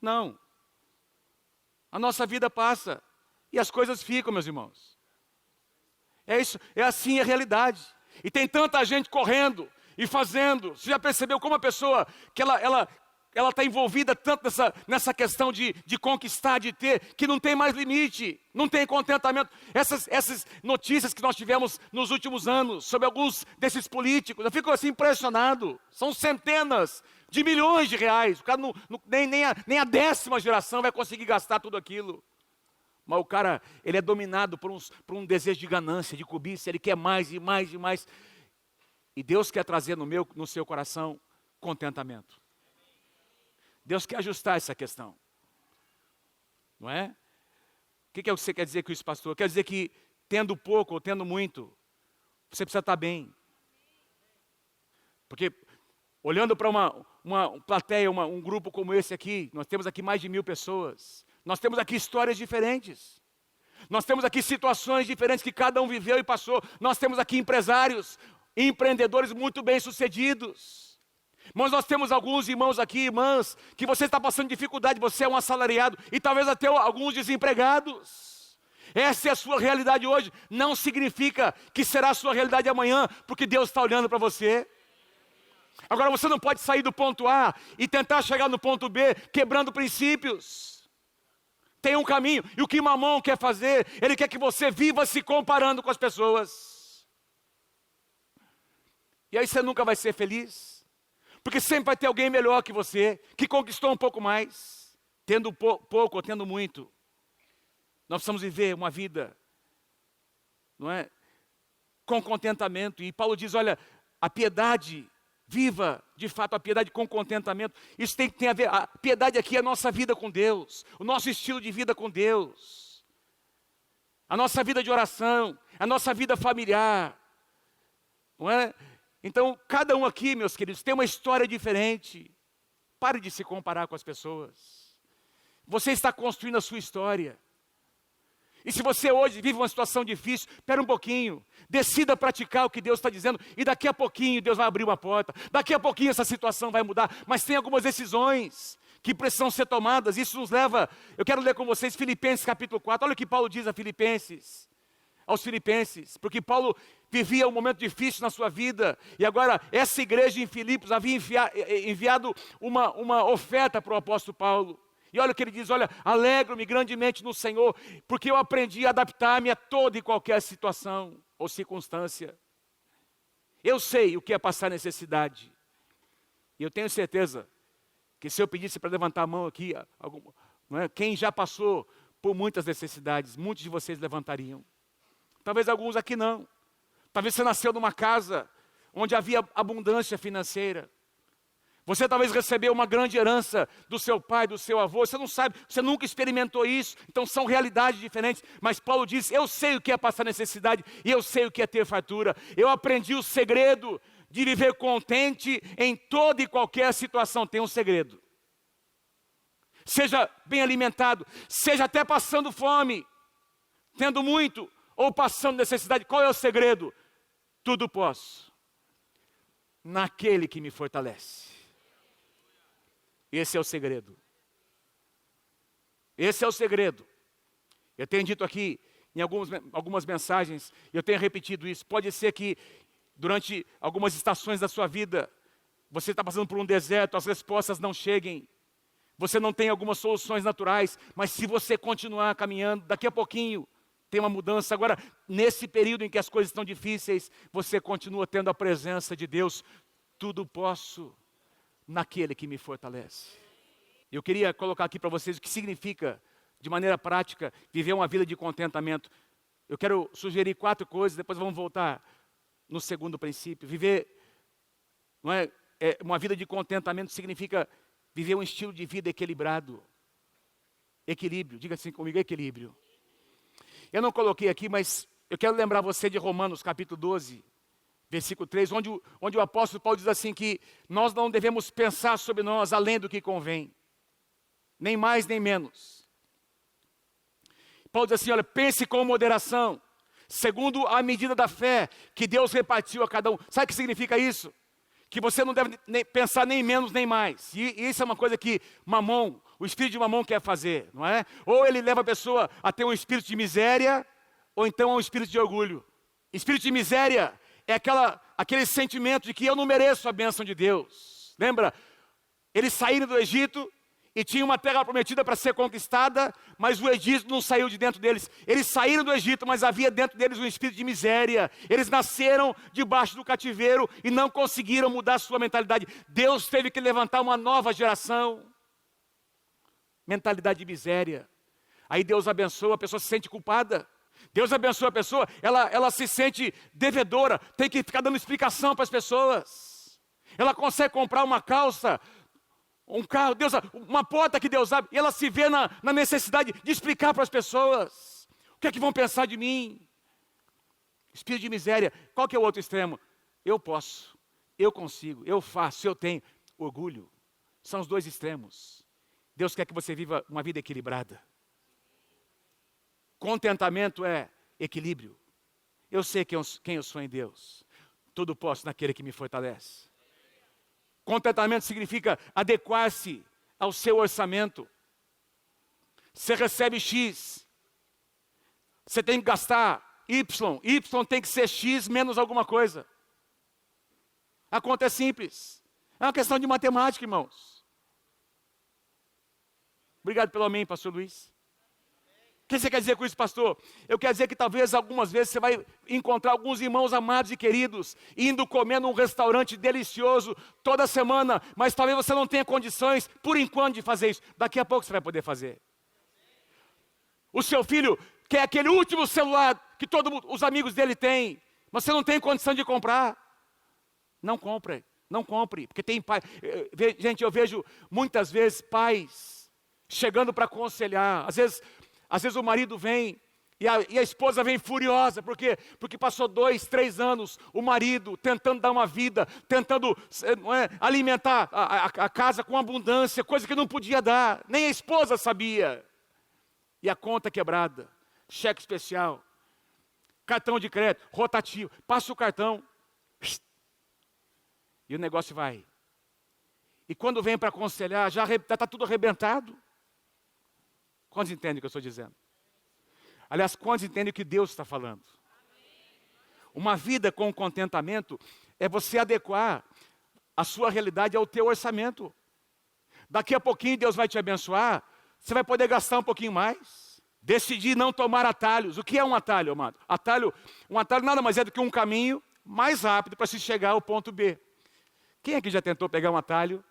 Não. A nossa vida passa e as coisas ficam, meus irmãos. É isso, é assim a realidade. E tem tanta gente correndo e fazendo. Você já percebeu como a pessoa, que ela está envolvida tanto nessa questão de conquistar, de ter, que não tem mais limite, não tem contentamento. Essas notícias que nós tivemos nos últimos anos, sobre alguns desses políticos, eu fico assim impressionado. São centenas de milhões de reais. O cara nem a 10ª geração vai conseguir gastar tudo aquilo. Mas o cara, ele é dominado por um desejo de ganância, de cobiça, ele quer mais e mais e mais. E Deus quer trazer no seu coração contentamento. Deus quer ajustar essa questão. Não é? O que você quer dizer com isso, pastor? Quer dizer que tendo pouco ou tendo muito, você precisa estar bem. Porque olhando para uma plateia, um grupo como esse aqui, nós temos aqui mais de 1000 pessoas. Nós temos aqui histórias diferentes. Nós temos aqui situações diferentes que cada um viveu e passou. Nós temos aqui empresários, empreendedores muito bem-sucedidos. Mas nós temos alguns irmãos aqui, irmãs, que você está passando dificuldade, você é um assalariado e talvez até alguns desempregados. Essa é a sua realidade hoje. Não significa que será a sua realidade amanhã, porque Deus está olhando para você. Agora você não pode sair do ponto A e tentar chegar no ponto B, quebrando princípios. Tem um caminho, e o que Mamon quer fazer, ele quer que você viva se comparando com as pessoas. E aí você nunca vai ser feliz, porque sempre vai ter alguém melhor que você, que conquistou um pouco mais, tendo pouco ou tendo muito. Nós precisamos viver uma vida, não é, com contentamento. E Paulo diz, olha, a piedade, viva de fato a piedade com contentamento. Isso tem a ver, a piedade aqui é a nossa vida com Deus, o nosso estilo de vida com Deus, a nossa vida de oração, a nossa vida familiar, não é? Então, cada um aqui, meus queridos, tem uma história diferente. Pare de se comparar com as pessoas. Você está construindo a sua história. E se você hoje vive uma situação difícil, espera um pouquinho, decida praticar o que Deus está dizendo, e daqui a pouquinho Deus vai abrir uma porta, daqui a pouquinho essa situação vai mudar, mas tem algumas decisões que precisam ser tomadas. Isso nos leva, eu quero ler com vocês Filipenses capítulo 4, olha o que Paulo diz aos Filipenses, porque Paulo vivia um momento difícil na sua vida, e agora essa igreja em Filipos havia enviado uma oferta para o apóstolo Paulo. E olha o que ele diz, olha, alegro-me grandemente no Senhor, porque eu aprendi a adaptar-me a toda e qualquer situação ou circunstância. Eu sei o que é passar necessidade. E eu tenho certeza que se eu pedisse para levantar a mão aqui, não é? Quem já passou por muitas necessidades, muitos de vocês levantariam. Talvez alguns aqui não. Talvez você nasceu numa casa onde havia abundância financeira. Você talvez recebeu uma grande herança do seu pai, do seu avô. Você não sabe, você nunca experimentou isso. Então são realidades diferentes. Mas Paulo diz, eu sei o que é passar necessidade e eu sei o que é ter fartura. Eu aprendi o segredo de viver contente em toda e qualquer situação. Tem um segredo. Seja bem alimentado, seja até passando fome, tendo muito ou passando necessidade. Qual é o segredo? Tudo posso naquele que me fortalece. Esse é o segredo. Esse é o segredo. Eu tenho dito aqui em algumas mensagens, eu tenho repetido isso. Pode ser que durante algumas estações da sua vida, você está passando por um deserto, as respostas não cheguem. Você não tem algumas soluções naturais, mas se você continuar caminhando, daqui a pouquinho tem uma mudança. Agora, nesse período em que as coisas estão difíceis, você continua tendo a presença de Deus. Tudo posso naquele que me fortalece. Eu queria colocar aqui para vocês o que significa, de maneira prática, viver uma vida de contentamento. Eu quero sugerir 4 coisas, depois vamos voltar no segundo princípio. Viver uma vida de contentamento significa viver um estilo de vida equilibrado. Equilíbrio, diga assim comigo, equilíbrio. Eu não coloquei aqui, mas eu quero lembrar você de Romanos capítulo 12, versículo 3, onde o apóstolo Paulo diz assim que nós não devemos pensar sobre nós além do que convém. Nem mais, nem menos. Paulo diz assim, olha, pense com moderação, segundo a medida da fé que Deus repartiu a cada um. Sabe o que significa isso? Que você não deve pensar nem menos nem mais. E isso é uma coisa que Mamon, o espírito de Mamon quer fazer, não é? Ou ele leva a pessoa a ter um espírito de miséria, ou então a um espírito de orgulho. Espírito de miséria é aquele sentimento de que eu não mereço a bênção de Deus. Lembra? Eles saíram do Egito e tinham uma terra prometida para ser conquistada, mas o Egito não saiu de dentro deles. Eles saíram do Egito, mas havia dentro deles um espírito de miséria. Eles nasceram debaixo do cativeiro e não conseguiram mudar sua mentalidade. Deus teve que levantar uma nova geração. Mentalidade de miséria. Aí Deus abençoa, a pessoa se sente culpada. Deus abençoa a pessoa, ela se sente devedora, tem que ficar dando explicação para as pessoas. Ela consegue comprar uma calça, um carro, uma porta que Deus abre, e ela se vê na necessidade de explicar para as pessoas. O que é que vão pensar de mim? Espírito de miséria. Qual que é o outro extremo? Eu posso, eu consigo, eu faço, eu tenho. Orgulho. São os dois extremos. Deus quer que você viva uma vida equilibrada. Contentamento é equilíbrio. Eu sei quem eu sou em Deus. Tudo posso naquele que me fortalece. Contentamento significa adequar-se ao seu orçamento. Você recebe X. Você tem que gastar Y. Y tem que ser X menos alguma coisa. A conta é simples. É uma questão de matemática, irmãos. Obrigado pelo amém, pastor Luiz. O que você quer dizer com isso, pastor? Eu quero dizer que talvez algumas vezes você vai encontrar alguns irmãos amados e queridos indo comer num restaurante delicioso toda semana, mas talvez você não tenha condições, por enquanto, de fazer isso. Daqui a pouco você vai poder fazer. O seu filho quer aquele último celular que todos os amigos dele têm, mas você não tem condição de comprar. Não compre, não compre, porque tem pai. Gente, eu vejo muitas vezes pais chegando para aconselhar, às vezes o marido vem e a esposa vem furiosa. Por quê? Porque passou 2, 3 anos o marido tentando dar uma vida, tentando alimentar a casa com abundância, coisa que não podia dar, nem a esposa sabia. E a conta quebrada, cheque especial, cartão de crédito, rotativo, passa o cartão e o negócio vai. E quando vem para aconselhar, já está tudo arrebentado. Quantos entendem o que eu estou dizendo? Aliás, quantos entendem o que Deus está falando? Uma vida com contentamento é você adequar a sua realidade ao teu orçamento. Daqui a pouquinho Deus vai te abençoar, você vai poder gastar um pouquinho mais. Decidir não tomar atalhos. O que é um atalho, amado? Um atalho nada mais é do que um caminho mais rápido para se chegar ao ponto B. Quem aqui já tentou pegar um atalho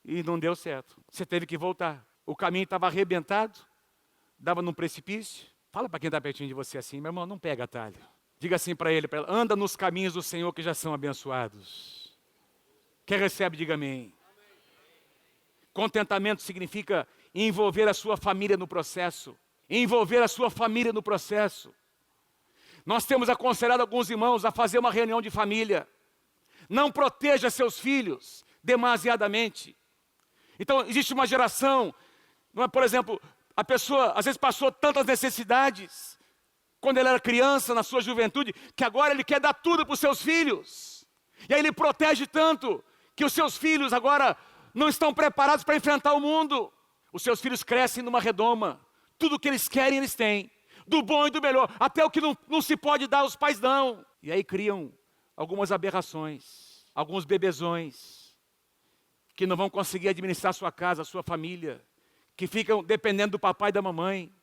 e não deu certo? Você teve que voltar. O caminho estava arrebentado, dava num precipício. Fala para quem está pertinho de você assim, meu irmão, não pega atalho. Diga assim para ele, anda nos caminhos do Senhor que já são abençoados. Quem recebe, diga amém. Contentamento significa envolver a sua família no processo. Envolver a sua família no processo. Nós temos aconselhado alguns irmãos a fazer uma reunião de família. Não proteja seus filhos demasiadamente. Então, existe uma geração, não é, por exemplo, a pessoa às vezes passou tantas necessidades quando ele era criança, na sua juventude, que agora ele quer dar tudo para os seus filhos. E aí ele protege tanto que os seus filhos agora não estão preparados para enfrentar o mundo. Os seus filhos crescem numa redoma. Tudo o que eles querem, eles têm. Do bom e do melhor. Até o que não se pode dar, os pais dão. E aí criam algumas aberrações. Alguns bebezões. Que não vão conseguir administrar sua casa, sua família. Que ficam dependendo do papai e da mamãe.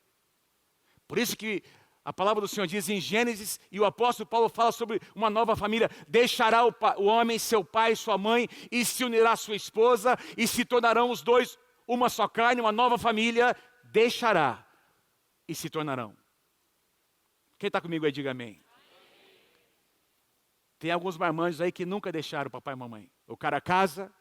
Por isso que a palavra do Senhor diz em Gênesis, e o apóstolo Paulo fala sobre uma nova família. Deixará o homem, seu pai e sua mãe, e se unirá à sua esposa, e se tornarão os dois uma só carne, uma nova família. Deixará e se tornarão. Quem está comigo aí, diga amém. Tem alguns marmanjos aí que nunca deixaram papai e mamãe. O cara casa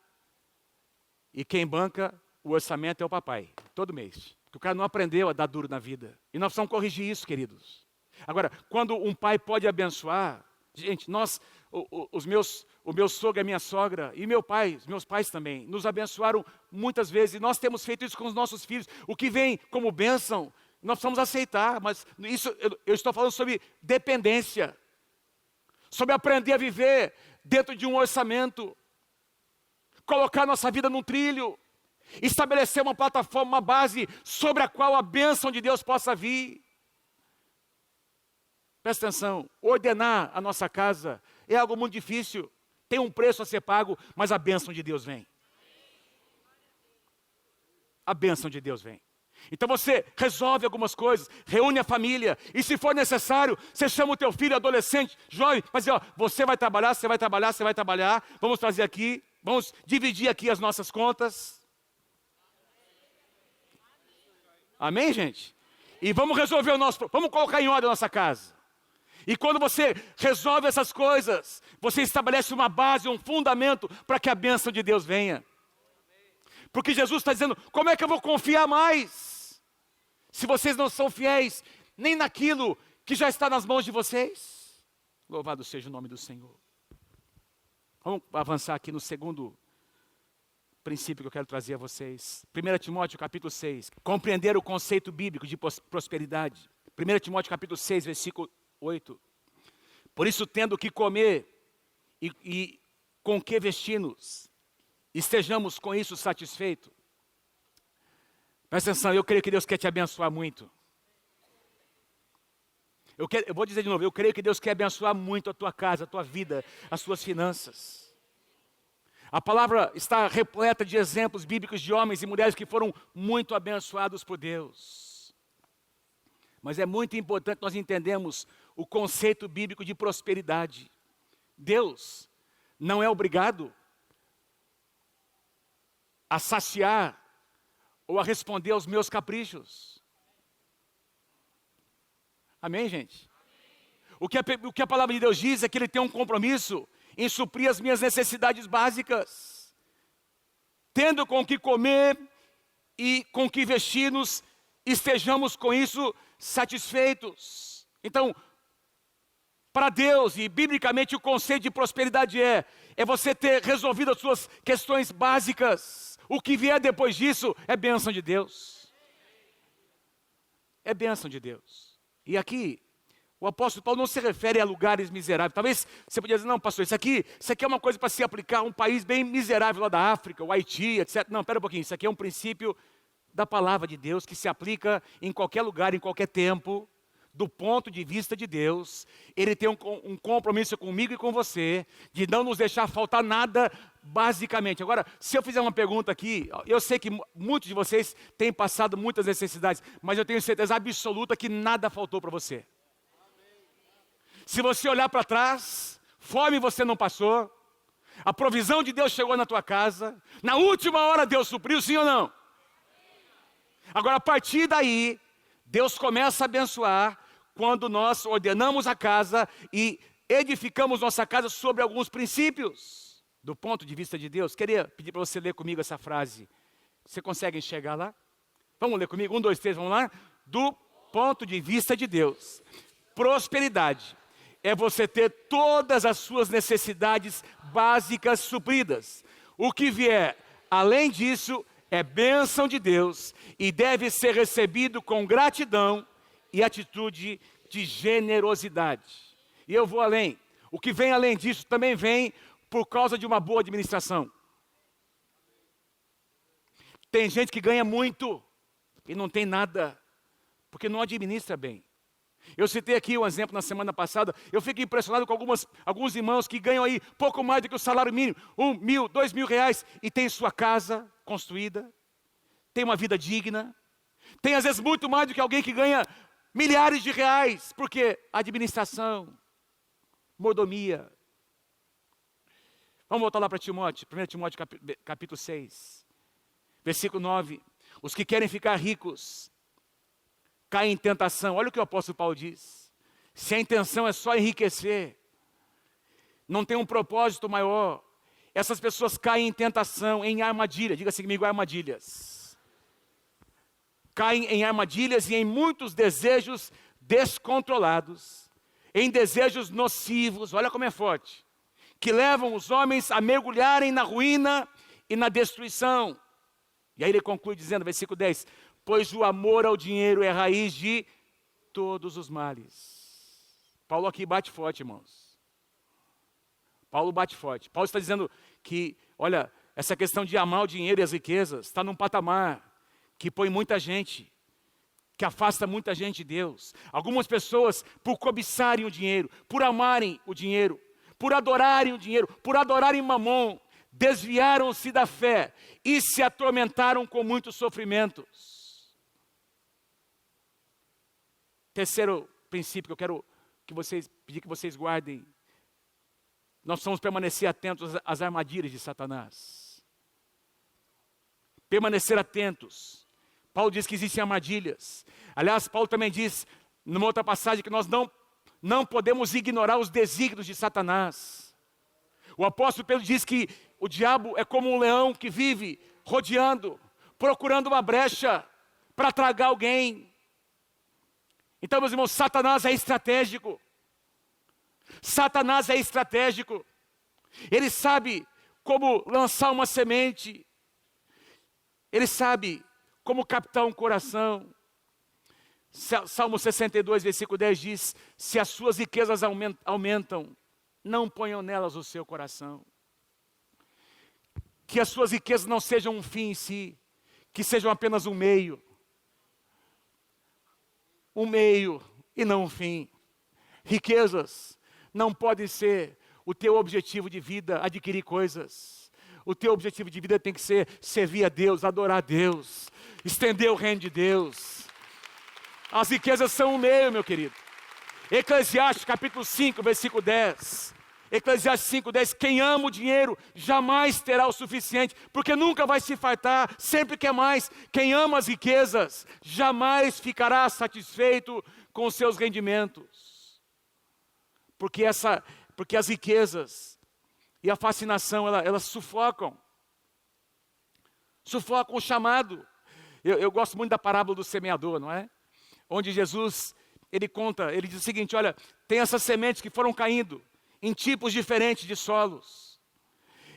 e quem banca o orçamento é o papai, todo mês. Porque o cara não aprendeu a dar duro na vida. E nós precisamos corrigir isso, queridos. Agora, quando um pai pode abençoar, gente, o meu sogro e a minha sogra, e os meus pais também, nos abençoaram muitas vezes, e nós temos feito isso com os nossos filhos. O que vem como bênção, nós precisamos aceitar, mas isso eu estou falando sobre dependência, sobre aprender a viver dentro de um orçamento, colocar nossa vida num trilho, estabelecer uma plataforma, uma base sobre a qual a bênção de Deus possa vir. Presta atenção, ordenar a nossa casa é algo muito difícil, tem um preço a ser pago, mas a bênção de Deus vem. A bênção de Deus vem. Então você resolve algumas coisas, reúne a família, e se for necessário, você chama o teu filho adolescente, jovem, para dizer, ó, você vai trabalhar, você vai trabalhar, você vai trabalhar, vamos trazer aqui, vamos dividir aqui as nossas contas. Amém, gente? E vamos resolver vamos colocar em ordem a nossa casa. E quando você resolve essas coisas, você estabelece uma base, um fundamento para que a bênção de Deus venha. Porque Jesus está dizendo, como é que eu vou confiar mais? Se vocês não são fiéis, nem naquilo que já está nas mãos de vocês. Louvado seja o nome do Senhor. Vamos avançar aqui no segundo princípio que eu quero trazer a vocês. 1 Timóteo capítulo 6. Compreender o conceito bíblico de prosperidade. 1 Timóteo capítulo 6, versículo 8. Por isso, tendo o que comer e com que vestir-nos, estejamos com isso satisfeitos. Presta atenção, eu creio que Deus quer te abençoar muito. Eu vou dizer de novo, eu creio que Deus quer abençoar muito a tua casa, a tua vida, as tuas finanças. A palavra está repleta de exemplos bíblicos de homens e mulheres que foram muito abençoados por Deus. Mas é muito importante nós entendermos o conceito bíblico de prosperidade. Deus não é obrigado a saciar ou a responder aos meus caprichos. Amém, gente? O que a palavra de Deus diz é que Ele tem um compromisso em suprir as minhas necessidades básicas. Tendo com o que comer e com o que vestir-nos, estejamos com isso satisfeitos. Então, para Deus e biblicamente o conceito de prosperidade é você ter resolvido as suas questões básicas. O que vier depois disso é bênção de Deus. É bênção de Deus. E aqui, o apóstolo Paulo não se refere a lugares miseráveis. Talvez você podia dizer, não, pastor, isso aqui é uma coisa para se aplicar a um país bem miserável lá da África, o Haiti, etc. Não, espera um pouquinho, isso aqui é um princípio da palavra de Deus que se aplica em qualquer lugar, em qualquer tempo. Do ponto de vista de Deus, Ele tem um compromisso comigo e com você, de não nos deixar faltar nada, basicamente. Agora, se eu fizer uma pergunta aqui, eu sei que muitos de vocês têm passado muitas necessidades, mas eu tenho certeza absoluta que nada faltou para você. Se você olhar para trás, Fome você não passou. A provisão de Deus chegou na tua casa. Na última hora Deus supriu, sim ou não? Agora, a partir daí, Deus começa a abençoar quando nós ordenamos a casa e edificamos nossa casa sobre alguns princípios do ponto de vista de Deus. Queria pedir para você ler comigo essa frase. Você consegue enxergar lá? Vamos ler comigo? 1, 2, 3, vamos lá? Do ponto de vista de Deus, prosperidade é você ter todas as suas necessidades básicas supridas. O que vier além disso é bênção de Deus e deve ser recebido com gratidão e atitude de generosidade. E eu vou além. O que vem além disso também vem por causa de uma boa administração. Tem gente que ganha muito e não tem nada, porque não administra bem. Eu citei aqui um exemplo na semana passada. Eu fico impressionado com alguns irmãos que ganham aí pouco mais do que o salário mínimo, 1.000, 2.000 reais, e tem sua casa construída, tem uma vida digna, tem às vezes muito mais do que alguém que ganha milhares de reais, porque administração, mordomia. Vamos voltar lá para Timóteo, 1 Timóteo capítulo 6, versículo 9. Os que querem ficar ricos caem em tentação. Olha o que o apóstolo Paulo diz. Se a intenção é só enriquecer, não tem um propósito maior, essas pessoas caem em tentação, em armadilha. Diga assim comigo, armadilhas. Caem em armadilhas e em muitos desejos descontrolados, em desejos nocivos, olha como é forte, que levam os homens a mergulharem na ruína e na destruição. E aí ele conclui dizendo, versículo 10, pois o amor ao dinheiro é a raiz de todos os males. Paulo aqui bate forte, irmãos. Paulo bate forte. Paulo está dizendo que, olha, essa questão de amar o dinheiro e as riquezas está num patamar que põe muita gente, que afasta muita gente de Deus. Algumas pessoas, por cobiçarem o dinheiro, por amarem o dinheiro, por adorarem o dinheiro, por adorarem Mamon, desviaram-se da fé e se atormentaram com muitos sofrimentos. Terceiro princípio que eu quero pedir que vocês guardem. Nós precisamos permanecer atentos às armadilhas de Satanás. Permanecer atentos. Paulo diz que existem armadilhas. Aliás, Paulo também diz, numa outra passagem, que nós não podemos ignorar os desígnios de Satanás. O apóstolo Pedro diz que o diabo é como um leão que vive rodeando, procurando uma brecha para tragar alguém. Então, meus irmãos, Satanás é estratégico. Satanás é estratégico. Ele sabe como lançar uma semente. Ele sabe como captar um coração. Salmo 62, versículo 10 diz, se as suas riquezas aumentam, não ponham nelas o seu coração. Que as suas riquezas não sejam um fim em si, que sejam apenas um meio. Um meio e não um fim. Riquezas não podem ser o teu objetivo de vida, adquirir coisas. O teu objetivo de vida tem que ser servir a Deus, adorar a Deus, estender o reino de Deus. As riquezas são um meio, meu querido. Eclesiastes capítulo 5, versículo 10. Eclesiastes 5, 10. Quem ama o dinheiro jamais terá o suficiente, porque nunca vai se fartar, sempre quer mais. Quem ama as riquezas jamais ficará satisfeito com os seus rendimentos. Porque as riquezas e a fascinação, elas sufocam o chamado. Eu gosto muito da parábola do semeador, não é? Onde Jesus, ele diz o seguinte, olha, tem essas sementes que foram caindo em tipos diferentes de solos.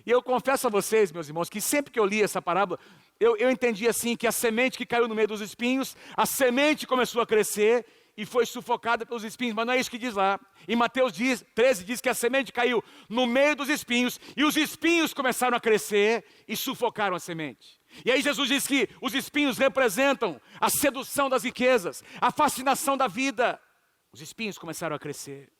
E eu confesso a vocês, meus irmãos, que sempre que eu li essa parábola, eu entendi assim, que a semente que caiu no meio dos espinhos, a semente começou a crescer e foi sufocada pelos espinhos, mas não é isso que diz lá. Em Mateus 13 diz que a semente caiu no meio dos espinhos e os espinhos começaram a crescer e sufocaram a semente. E aí Jesus diz que os espinhos representam a sedução das riquezas, a fascinação da vida. Os espinhos começaram a crescer.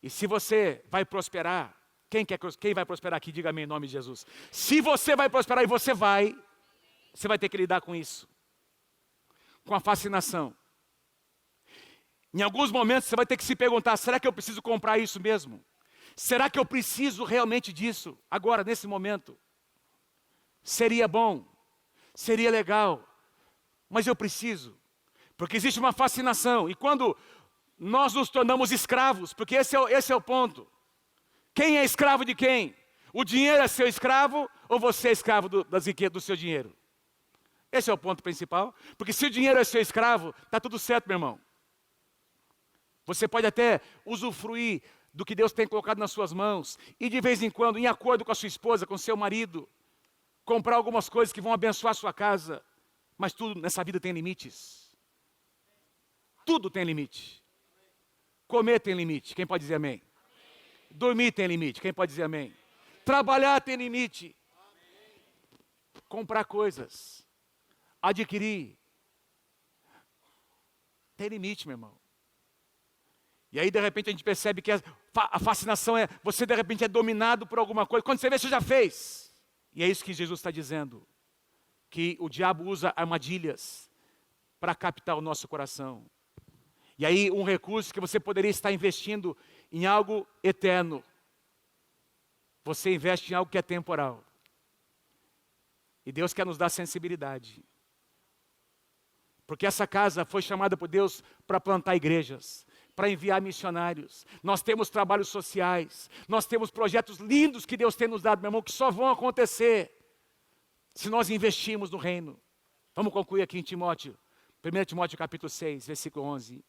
E se você vai prosperar, quem vai prosperar aqui, diga amém em nome de Jesus. Se você vai prosperar e você vai ter que lidar com isso. Com a fascinação. Em alguns momentos você vai ter que se perguntar, será que eu preciso comprar isso mesmo? Será que eu preciso realmente disso, agora, nesse momento? Seria bom, seria legal, mas eu preciso. Porque existe uma fascinação, e quando nós nos tornamos escravos, porque esse é o ponto. Quem é escravo de quem? O dinheiro é seu escravo, ou você é escravo das riquezas do seu dinheiro? Esse é o ponto principal. Porque se o dinheiro é seu escravo, está tudo certo, meu irmão. Você pode até usufruir do que Deus tem colocado nas suas mãos, e de vez em quando, em acordo com a sua esposa, com o seu marido, comprar algumas coisas que vão abençoar a sua casa, mas tudo nessa vida tem limites. Tudo tem limite. Comer tem limite, quem pode dizer amém? Dormir tem limite, quem pode dizer amém? Trabalhar tem limite. Comprar coisas, adquirir, tem limite, meu irmão. E aí, de repente, a gente percebe que a fascinação é, você de repente é dominado por alguma coisa. Quando você vê, você já fez. E é isso que Jesus está dizendo. Que o diabo usa armadilhas para captar o nosso coração. E aí, um recurso que você poderia estar investindo em algo eterno, você investe em algo que é temporal. E Deus quer nos dar sensibilidade. Porque essa casa foi chamada por Deus para plantar igrejas, para enviar missionários. Nós temos trabalhos sociais, nós temos projetos lindos que Deus tem nos dado, meu irmão, que só vão acontecer se nós investirmos no reino. Vamos concluir aqui em Timóteo, 1 Timóteo capítulo 6, versículo 11.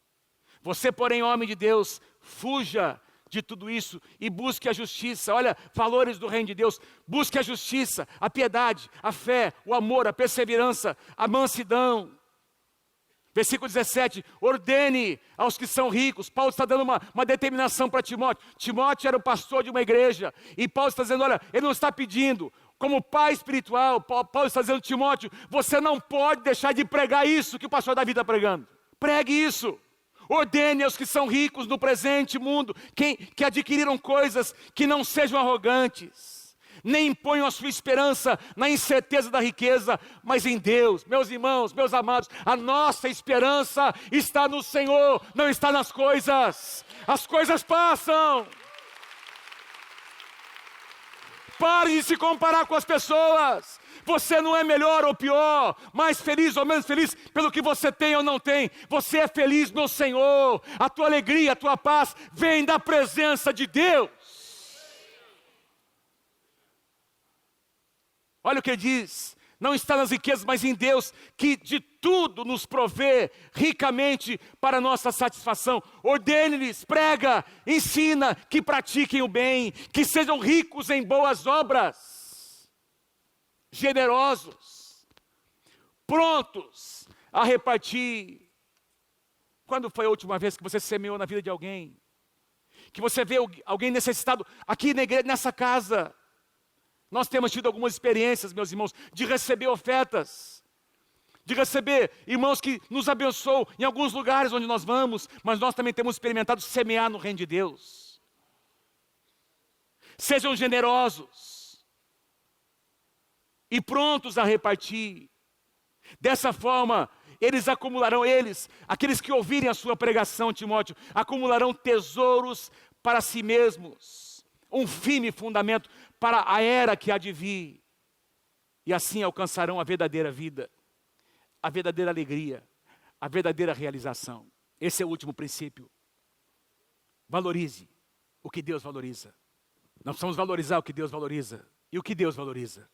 Você, porém, homem de Deus, fuja de tudo isso e busque a justiça. Olha, valores do reino de Deus. Busque a justiça, a piedade, a fé, o amor, a perseverança, a mansidão. Versículo 17, ordene aos que são ricos. Paulo está dando uma determinação para Timóteo. Timóteo era o pastor de uma igreja. E Paulo está dizendo, olha, ele não está pedindo, como pai espiritual, Paulo está dizendo, Timóteo, você não pode deixar de pregar isso que o pastor Davi está pregando. Pregue isso. Ordene aos que são ricos no presente mundo, que adquiriram coisas que não sejam arrogantes, nem ponham a sua esperança na incerteza da riqueza, mas em Deus. Meus irmãos, meus amados, a nossa esperança está no Senhor, não está nas coisas. As coisas passam. Pare de se comparar com as pessoas. Você não é melhor ou pior, mais feliz ou menos feliz pelo que você tem ou não tem. Você é feliz no Senhor. A tua alegria, a tua paz vem da presença de Deus. Olha o que ele diz. Não está nas riquezas, mas em Deus, que de tudo nos provê ricamente para nossa satisfação. Ordene-lhes, prega, ensina, que pratiquem o bem, que sejam ricos em boas obras. Generosos, prontos a repartir. Quando foi a última vez que você semeou na vida de alguém? Que você vê alguém necessitado aqui na igreja, nessa casa? Nós temos tido algumas experiências, meus irmãos, de receber ofertas, de receber irmãos que nos abençoam em alguns lugares onde nós vamos, mas nós também temos experimentado semear no reino de Deus. Sejam generosos e prontos a repartir. Dessa forma, aqueles que ouvirem a sua pregação, Timóteo, acumularão tesouros para si mesmos, um firme fundamento para a era que há de vir, e assim alcançarão a verdadeira vida, a verdadeira alegria, a verdadeira realização. Esse é o último princípio. Valorize o que Deus valoriza. Nós precisamos valorizar o que Deus valoriza. E o que Deus valoriza?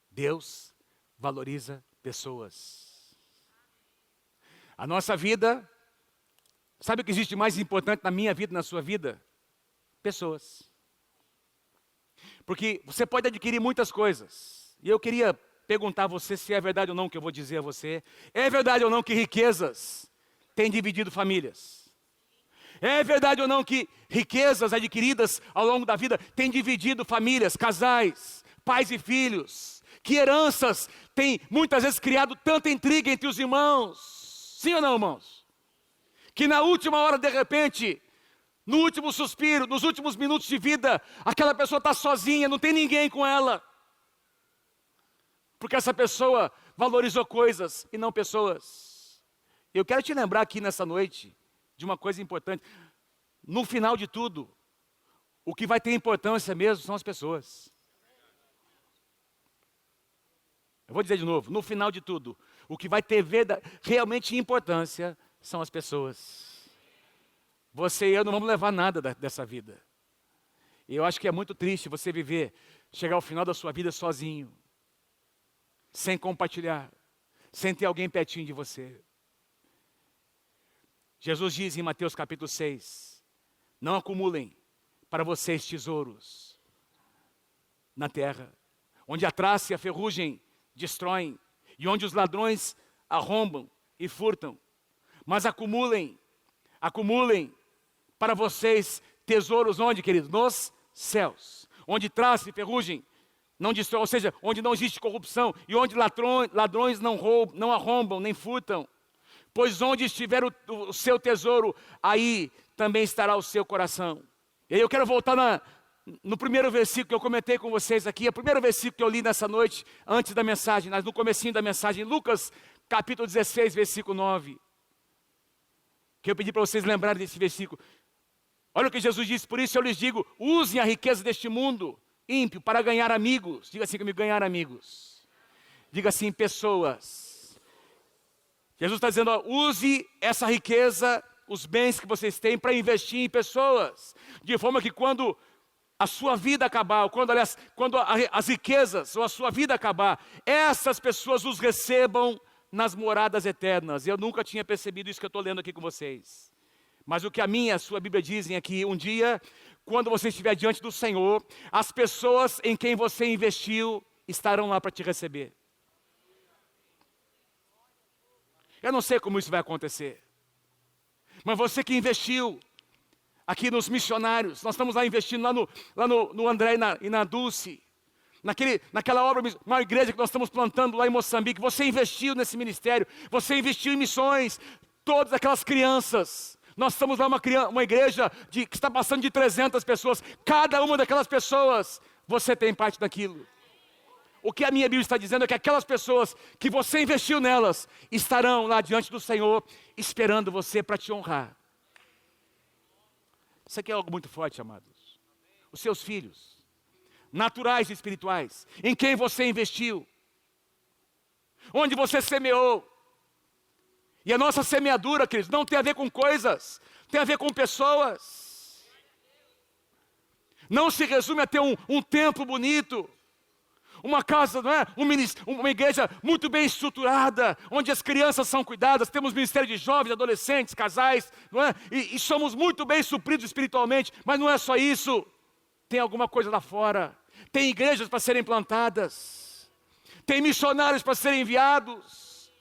Deus valoriza pessoas. A nossa vida, sabe o que existe mais importante na minha vida e na sua vida? Pessoas. Porque você pode adquirir muitas coisas. E eu queria perguntar a você se é verdade ou não o que eu vou dizer a você. É verdade ou não que riquezas têm dividido famílias? É verdade ou não que riquezas adquiridas ao longo da vida têm dividido famílias, casais, pais e filhos? Que heranças têm muitas vezes criado tanta intriga entre os irmãos? Sim ou não, irmãos? Que na última hora, de repente, no último suspiro, nos últimos minutos de vida, aquela pessoa está sozinha, não tem ninguém com ela. Porque essa pessoa valorizou coisas e não pessoas. Eu quero te lembrar aqui nessa noite de uma coisa importante. No final de tudo, O que vai ter importância mesmo são as pessoas. Eu vou dizer de novo, no final de tudo, o que vai ter realmente importância são as pessoas. Você e eu não vamos levar nada dessa vida. E eu acho que é muito triste você chegar ao final da sua vida sozinho, sem compartilhar, sem ter alguém pertinho de você. Jesus diz em Mateus capítulo 6, não acumulem para vocês tesouros na terra, onde a traça e a ferrugem destroem, e onde os ladrões arrombam e furtam. Mas acumulem para vocês tesouros onde, queridos? Nos céus, onde traça e ferrugem não destrói, ou seja, onde não existe corrupção, e onde ladrões não arrombam, nem furtam. Pois onde estiver o seu tesouro, aí também estará o seu coração. E aí eu quero voltar no primeiro versículo que eu comentei com vocês aqui, o primeiro versículo que eu li nessa noite, antes da mensagem, no comecinho da mensagem, Lucas capítulo 16, versículo 9. Que eu pedi para vocês lembrarem desse versículo. Olha o que Jesus disse: por isso eu lhes digo, usem a riqueza deste mundo ímpio para ganhar amigos. Diga assim comigo, ganhar amigos. Diga assim, pessoas. Jesus está dizendo, use essa riqueza, os bens que vocês têm, para investir em pessoas. De forma que quando a sua vida acabar, ou quando as riquezas ou a sua vida acabar, essas pessoas os recebam nas moradas eternas. Eu nunca tinha percebido isso que eu estou lendo aqui com vocês. Mas o que a sua Bíblia dizem aqui, um dia, quando você estiver diante do Senhor, as pessoas em quem você investiu estarão lá para te receber. Eu não sei como isso vai acontecer. Mas você que investiu aqui nos missionários, nós estamos lá investindo lá no André e na Dulce, naquela obra, uma igreja que nós estamos plantando lá em Moçambique. Você investiu nesse ministério, você investiu em missões, todas aquelas crianças. Nós estamos lá uma igreja que está passando de 300 pessoas, cada uma daquelas pessoas, você tem parte daquilo. O que a minha Bíblia está dizendo é que aquelas pessoas que você investiu nelas, estarão lá diante do Senhor, esperando você para te honrar. Isso aqui é algo muito forte, amados. Os seus filhos, naturais e espirituais, em quem você investiu, onde você semeou. E a nossa semeadura, queridos, não tem a ver com coisas, tem a ver com pessoas. Não se resume a ter um templo bonito, uma casa, não é? Uma igreja muito bem estruturada, onde as crianças são cuidadas, temos ministério de jovens, adolescentes, casais, não é? E somos muito bem supridos espiritualmente, mas não é só isso. Tem alguma coisa lá fora, tem igrejas para serem plantadas, tem missionários para serem enviados,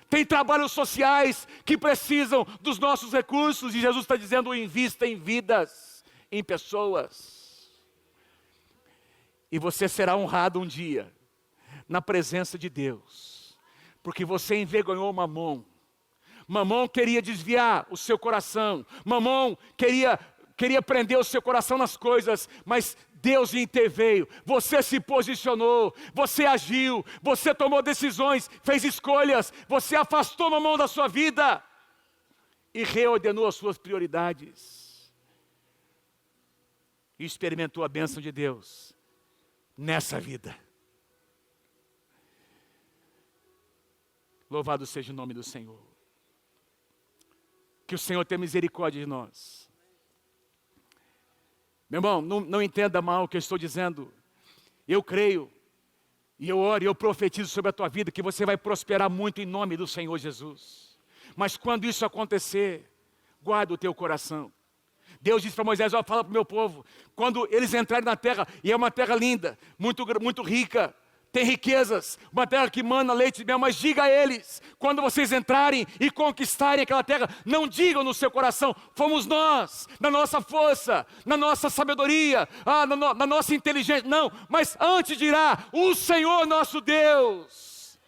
tem trabalhos sociais que precisam dos nossos recursos, e Jesus está dizendo, invista em vidas, em pessoas. E você será honrado um dia, na presença de Deus, porque você envergonhou Mamom. Mamom queria desviar o seu coração, Mamom queria prender o seu coração nas coisas, mas Deus interveio, você se posicionou, você agiu, você tomou decisões, fez escolhas, você afastou Mamom da sua vida e reordenou as suas prioridades. E experimentou a bênção de Deus nessa vida. Louvado seja o nome do Senhor. Que o Senhor tenha misericórdia de nós. Meu irmão, não entenda mal o que eu estou dizendo. Eu creio, e eu oro, e eu profetizo sobre a tua vida, que você vai prosperar muito em nome do Senhor Jesus. Mas quando isso acontecer, guarda o teu coração. Deus disse para Moisés, fala para o meu povo, quando eles entrarem na terra, e é uma terra linda, muito, muito rica, tem riquezas, uma terra que mana leite e mel, mas diga a eles, quando vocês entrarem e conquistarem aquela terra, não digam no seu coração, fomos nós, na nossa força, na nossa sabedoria, na nossa inteligência, não, mas antes dirá, o Senhor nosso Deus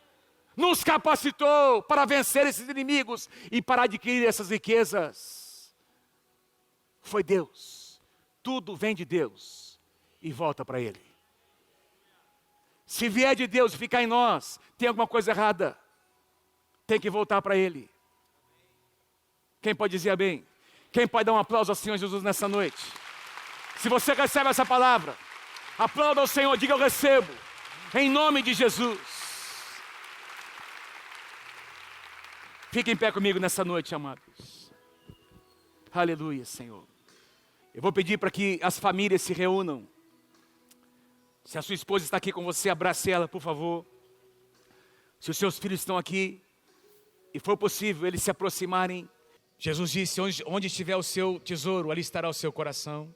nos capacitou para vencer esses inimigos e para adquirir essas riquezas. Foi Deus, tudo vem de Deus e volta para Ele. Se vier de Deus e ficar em nós, tem alguma coisa errada, tem que voltar para Ele. Quem pode dizer amém? Quem pode dar um aplauso ao Senhor Jesus nessa noite? Se você recebe essa palavra, aplauda ao Senhor, diga: eu recebo, em nome de Jesus. Fique em pé comigo nessa noite, amados. Aleluia, Senhor. Eu vou pedir para que as famílias se reúnam. Se a sua esposa está aqui com você, abrace ela, por favor. Se os seus filhos estão aqui, e for possível eles se aproximarem. Jesus disse: onde estiver o seu tesouro, ali estará o seu coração.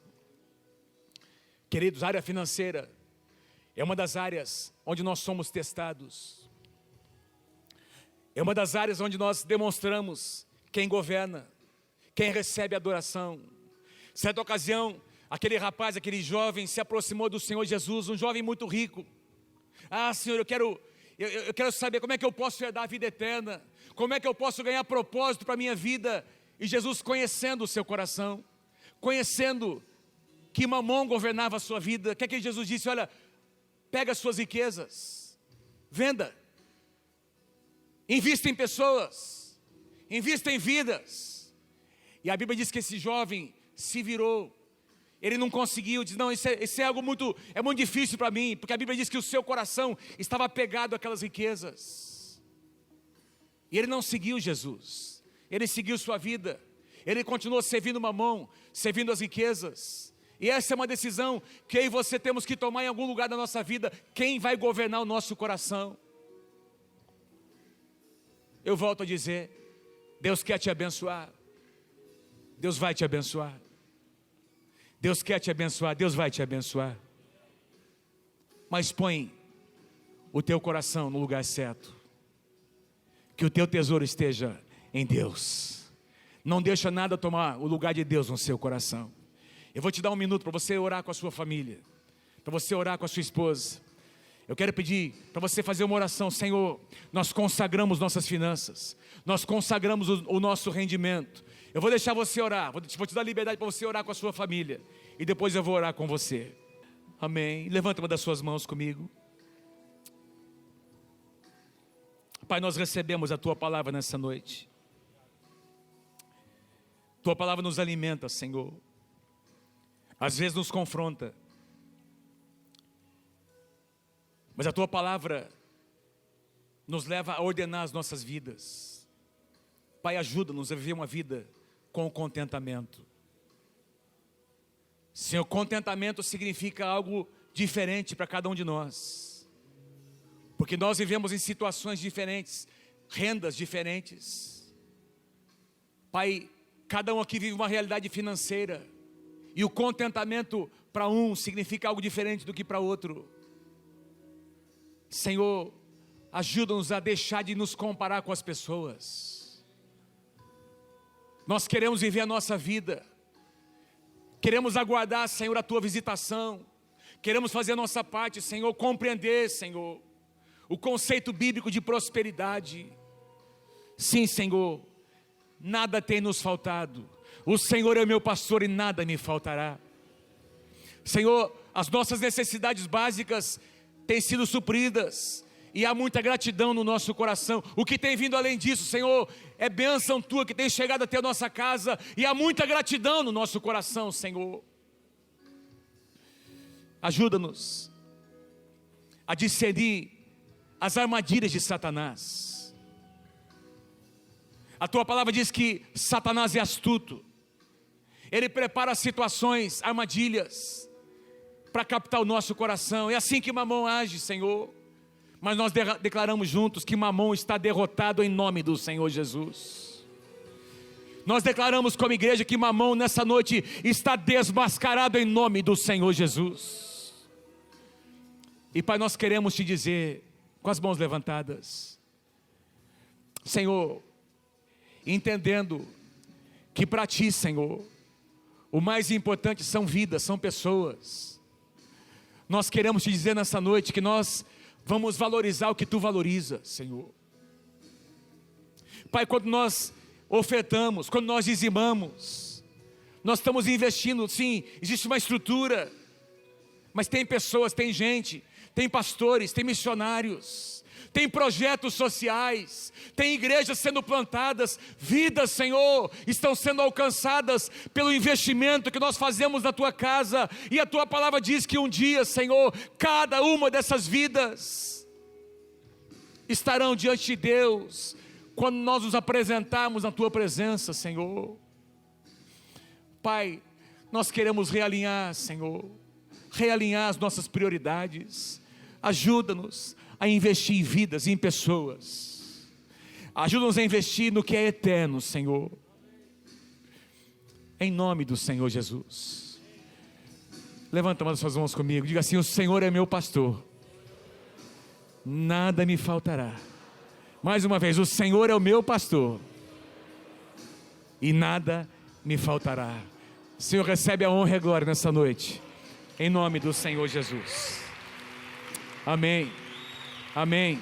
Queridos, a área financeira é uma das áreas onde nós somos testados. É uma das áreas onde nós demonstramos quem governa, quem recebe adoração. Certa ocasião, aquele rapaz, aquele jovem se aproximou do Senhor Jesus, um jovem muito rico. Ah, Senhor, eu quero saber como é que eu posso herdar a vida eterna, como é que eu posso ganhar propósito para a minha vida. E Jesus, conhecendo o seu coração, conhecendo que Mamon governava a sua vida, o que é que Jesus disse? Olha, pega as suas riquezas, venda, invista em pessoas, invista em vidas. E a Bíblia diz que esse jovem se virou. Ele não conseguiu, disse: não, isso é algo muito difícil para mim, porque a Bíblia diz que o seu coração estava apegado àquelas riquezas. E ele não seguiu Jesus, ele seguiu sua vida, ele continuou servindo Mamon, servindo as riquezas. E essa é uma decisão que eu e você temos que tomar em algum lugar da nossa vida. Quem vai governar o nosso coração? Eu volto a dizer: Deus quer te abençoar, Deus vai te abençoar. Deus quer te abençoar, Deus vai te abençoar. Mas põe o teu coração no lugar certo. Que o teu tesouro esteja em Deus. Não deixa nada tomar o lugar de Deus no seu coração. Eu vou te dar um minuto para você orar com a sua família, para você orar com a sua esposa. Eu quero pedir para você fazer uma oração. Senhor, nós consagramos nossas finanças, nós consagramos o nosso rendimento. Eu vou deixar você orar, vou te dar liberdade para você orar com a sua família, e depois eu vou orar com você. Amém. Levanta uma das suas mãos comigo. Pai, nós recebemos a Tua palavra nessa noite. Tua palavra nos alimenta, Senhor. Às vezes nos confronta, mas a Tua palavra nos leva a ordenar as nossas vidas. Pai, ajuda-nos a viver uma vida com contentamento. Senhor, contentamento significa algo diferente para cada um de nós, porque nós vivemos em situações diferentes, rendas diferentes. Pai, cada um aqui vive uma realidade financeira, e o contentamento para um significa algo diferente do que para outro. Senhor, ajuda-nos a deixar de nos comparar com as pessoas. Nós queremos viver a nossa vida, queremos aguardar, Senhor, a Tua visitação, queremos fazer a nossa parte, Senhor, compreender, Senhor, o conceito bíblico de prosperidade. Sim, Senhor, nada tem nos faltado. O Senhor é o meu pastor e nada me faltará. Senhor, as nossas necessidades básicas têm sido supridas, e há muita gratidão no nosso coração. O que tem vindo além disso, Senhor, é bênção Tua que tem chegado até a nossa casa, e há muita gratidão no nosso coração, Senhor. Ajuda-nos a discernir as armadilhas de Satanás. A Tua palavra diz que Satanás é astuto. Ele prepara situações, armadilhas, para captar o nosso coração. É assim que Mamon age, Senhor. Mas nós declaramos juntos que Mamon está derrotado em nome do Senhor Jesus. Nós declaramos como igreja que Mamon nessa noite está desmascarado em nome do Senhor Jesus. E Pai, nós queremos Te dizer, com as mãos levantadas, Senhor, entendendo que para Ti, Senhor, o mais importante são vidas, são pessoas. Nós queremos Te dizer nessa noite que nós vamos valorizar o que Tu valoriza, Senhor. Pai, quando nós ofertamos, quando nós dizimamos, nós estamos investindo, sim, existe uma estrutura, mas tem pessoas, tem gente, tem pastores, tem missionários, tem projetos sociais, tem igrejas sendo plantadas, vidas, Senhor, estão sendo alcançadas pelo investimento que nós fazemos na Tua casa, e a Tua palavra diz que um dia, Senhor, cada uma dessas vidas estarão diante de Deus, quando nós nos apresentarmos na Tua presença, Senhor. Pai, nós queremos realinhar, Senhor, realinhar as nossas prioridades. Ajuda-nos a investir em vidas e em pessoas. Ajuda-nos a investir no que é eterno, Senhor. Em nome do Senhor Jesus. Levanta uma das suas mãos comigo. Diga assim: o Senhor é meu pastor, nada me faltará. Mais uma vez: o Senhor é o meu pastor e nada me faltará. Senhor, recebe a honra e a glória nessa noite, em nome do Senhor Jesus. Amém. Amém.